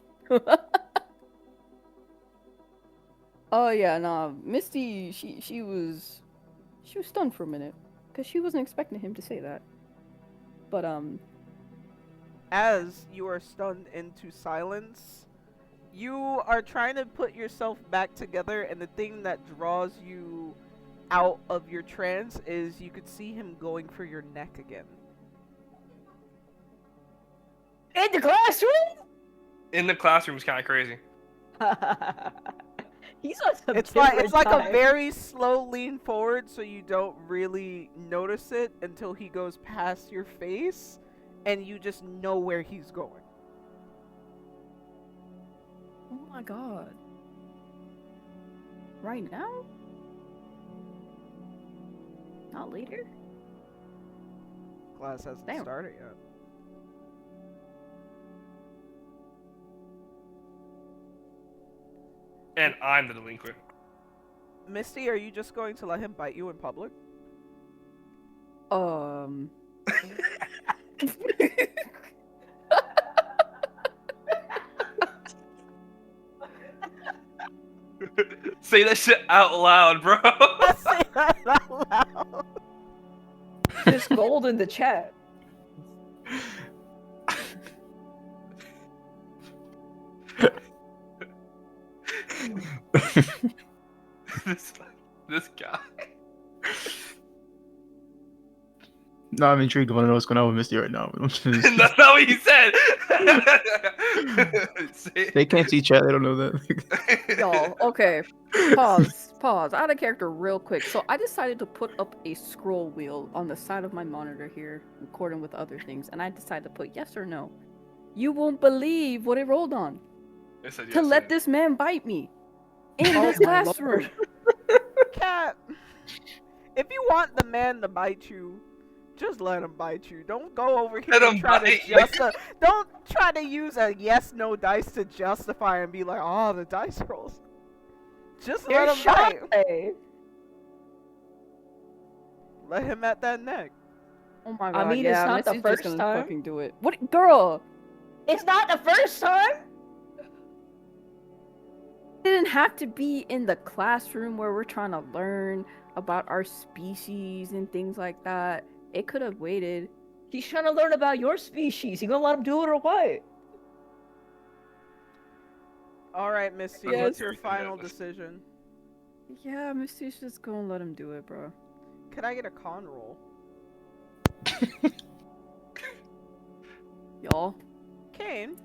Oh yeah, nah. Misty, she was stunned for a minute because she wasn't expecting him to say that. But As you are stunned into silence, you are trying to put yourself back together, and the thing that draws you out of your trance is you could see him going for your neck again. In the classroom? In the classroom is kind of crazy. He's on some It's different like a time. very slow lean forward, so you don't really notice it until he goes past your face, and you just know where he's going. oh my god, right now? Not later? Class hasn't Damn. started yet. And I'm the delinquent. Misty, are you just going to let him bite you in public? Say that shit out loud, bro. Say that out loud. There's gold in the chat. this guy. No, I'm intrigued. I want to know what's going on with Misty right now. That's not what he said. They can't see chat. They don't know that. Y'all, okay. Pause. Out of character real quick. So I decided to put up a scroll wheel on the side of my monitor here, recording with other things, and I decided to put yes or no. You won't believe what it rolled on. I said To yes, let sir. this man bite me in Oh this my classroom. Cat, if you want the man to bite you, just let him bite you. Don't go over here Let and him try bite to you. don't try to use a yes/no dice to justify and be like, oh, the dice rolls. Just let Here's him bite. Zonnbae. Let him at that neck. Oh my I god, mean, yeah, it's not the Misty's first just gonna time. fucking do it. What, girl? It's not the first time. It didn't have to be in the classroom where we're trying to learn about our species and things like that. It could have waited. He's trying to learn about your species. You gonna let him do it or what? All right, Misty, Yes. what's your final decision? Yeah, Misty's just gonna let him do it, bro. Could I get a con roll? Y'all. Cain,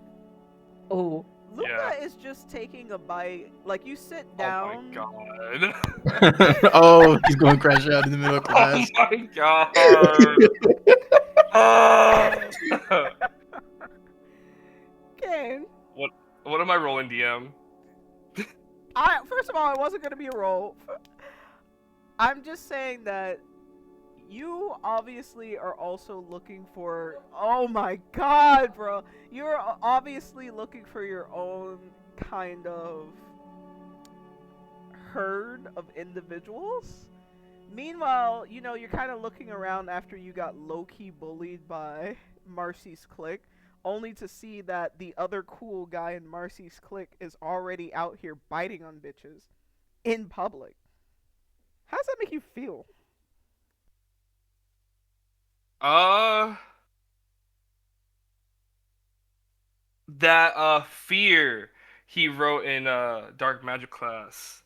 Oh. Luka Yeah. is just taking a bite. Like, you sit down. Oh my god. Oh, he's going to crash out in the middle of class. Oh my god. Cain, What am I rolling, DM? first of all, it wasn't gonna be a roll. I'm just saying that you obviously are also looking for. Oh my god, bro! You're obviously looking for your own kind of herd of individuals. Meanwhile, you know, you're kind of looking around after you got low-key bullied by Marcy's clique, only to see that the other cool guy in Marcy's clique is already out here biting on bitches in public. How does that make you feel? That fear he wrote in dark magic class,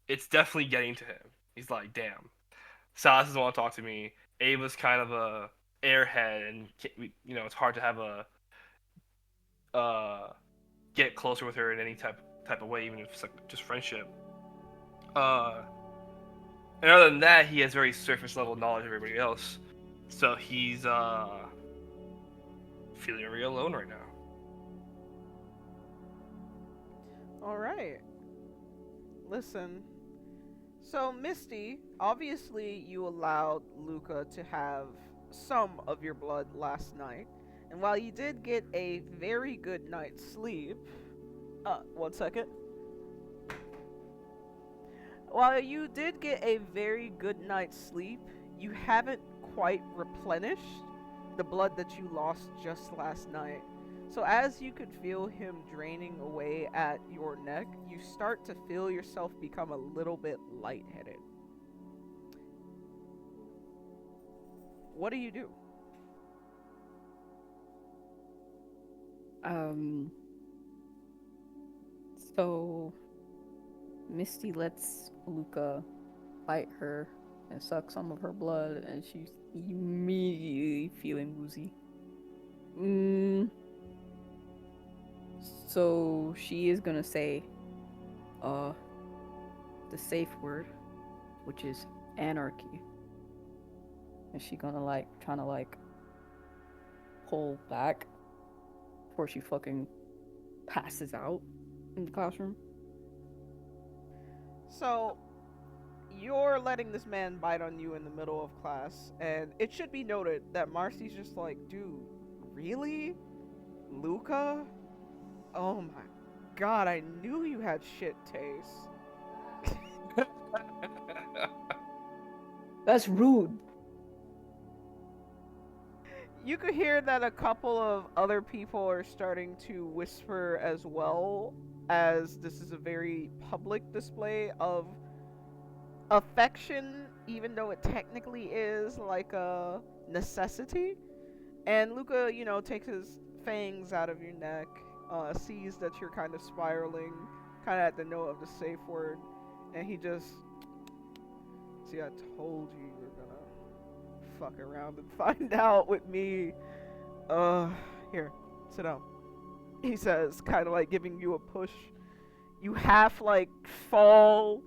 it's definitely getting to him. He's like, damn, Silas doesn't want to talk to me. Ava's kind of a airhead, and you know, it's hard to have a get closer with her in any type of way, even if it's like just friendship. And other than that, he has very surface level knowledge of everybody else. So he's feeling real alone right now. Alright. Listen. So, Misty, obviously you allowed Luka to have some of your blood last night. And while you did get a very good night's sleep... one second. While you did get a very good night's sleep, you haven't quite replenished the blood that you lost just last night. So as you could feel him draining away at your neck, you start to feel yourself become a little bit lightheaded. What do you do? So Misty lets Luka bite her and suck some of her blood, and she's immediately feeling woozy. So she is gonna say, the safe word, which is anarchy. And she gonna trying to pull back before she fucking passes out in the classroom. So you're letting this man bite on you in the middle of class, and it should be noted that Marcy's just like, dude, really? Luka? Oh my god, I knew you had shit taste. That's rude. You could hear that a couple of other people are starting to whisper as well, as this is a very public display of affection, even though it technically is like a necessity. And Luka, takes his fangs out of your neck, sees that you're kind of spiraling, kind of at the note of the safe word, and he just, see, I told you you were gonna fuck around and find out with me. Here, sit down. He says, kind of giving you a push. You half fall,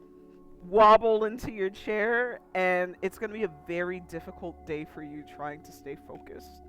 wobble into your chair, and it's gonna be a very difficult day for you trying to stay focused.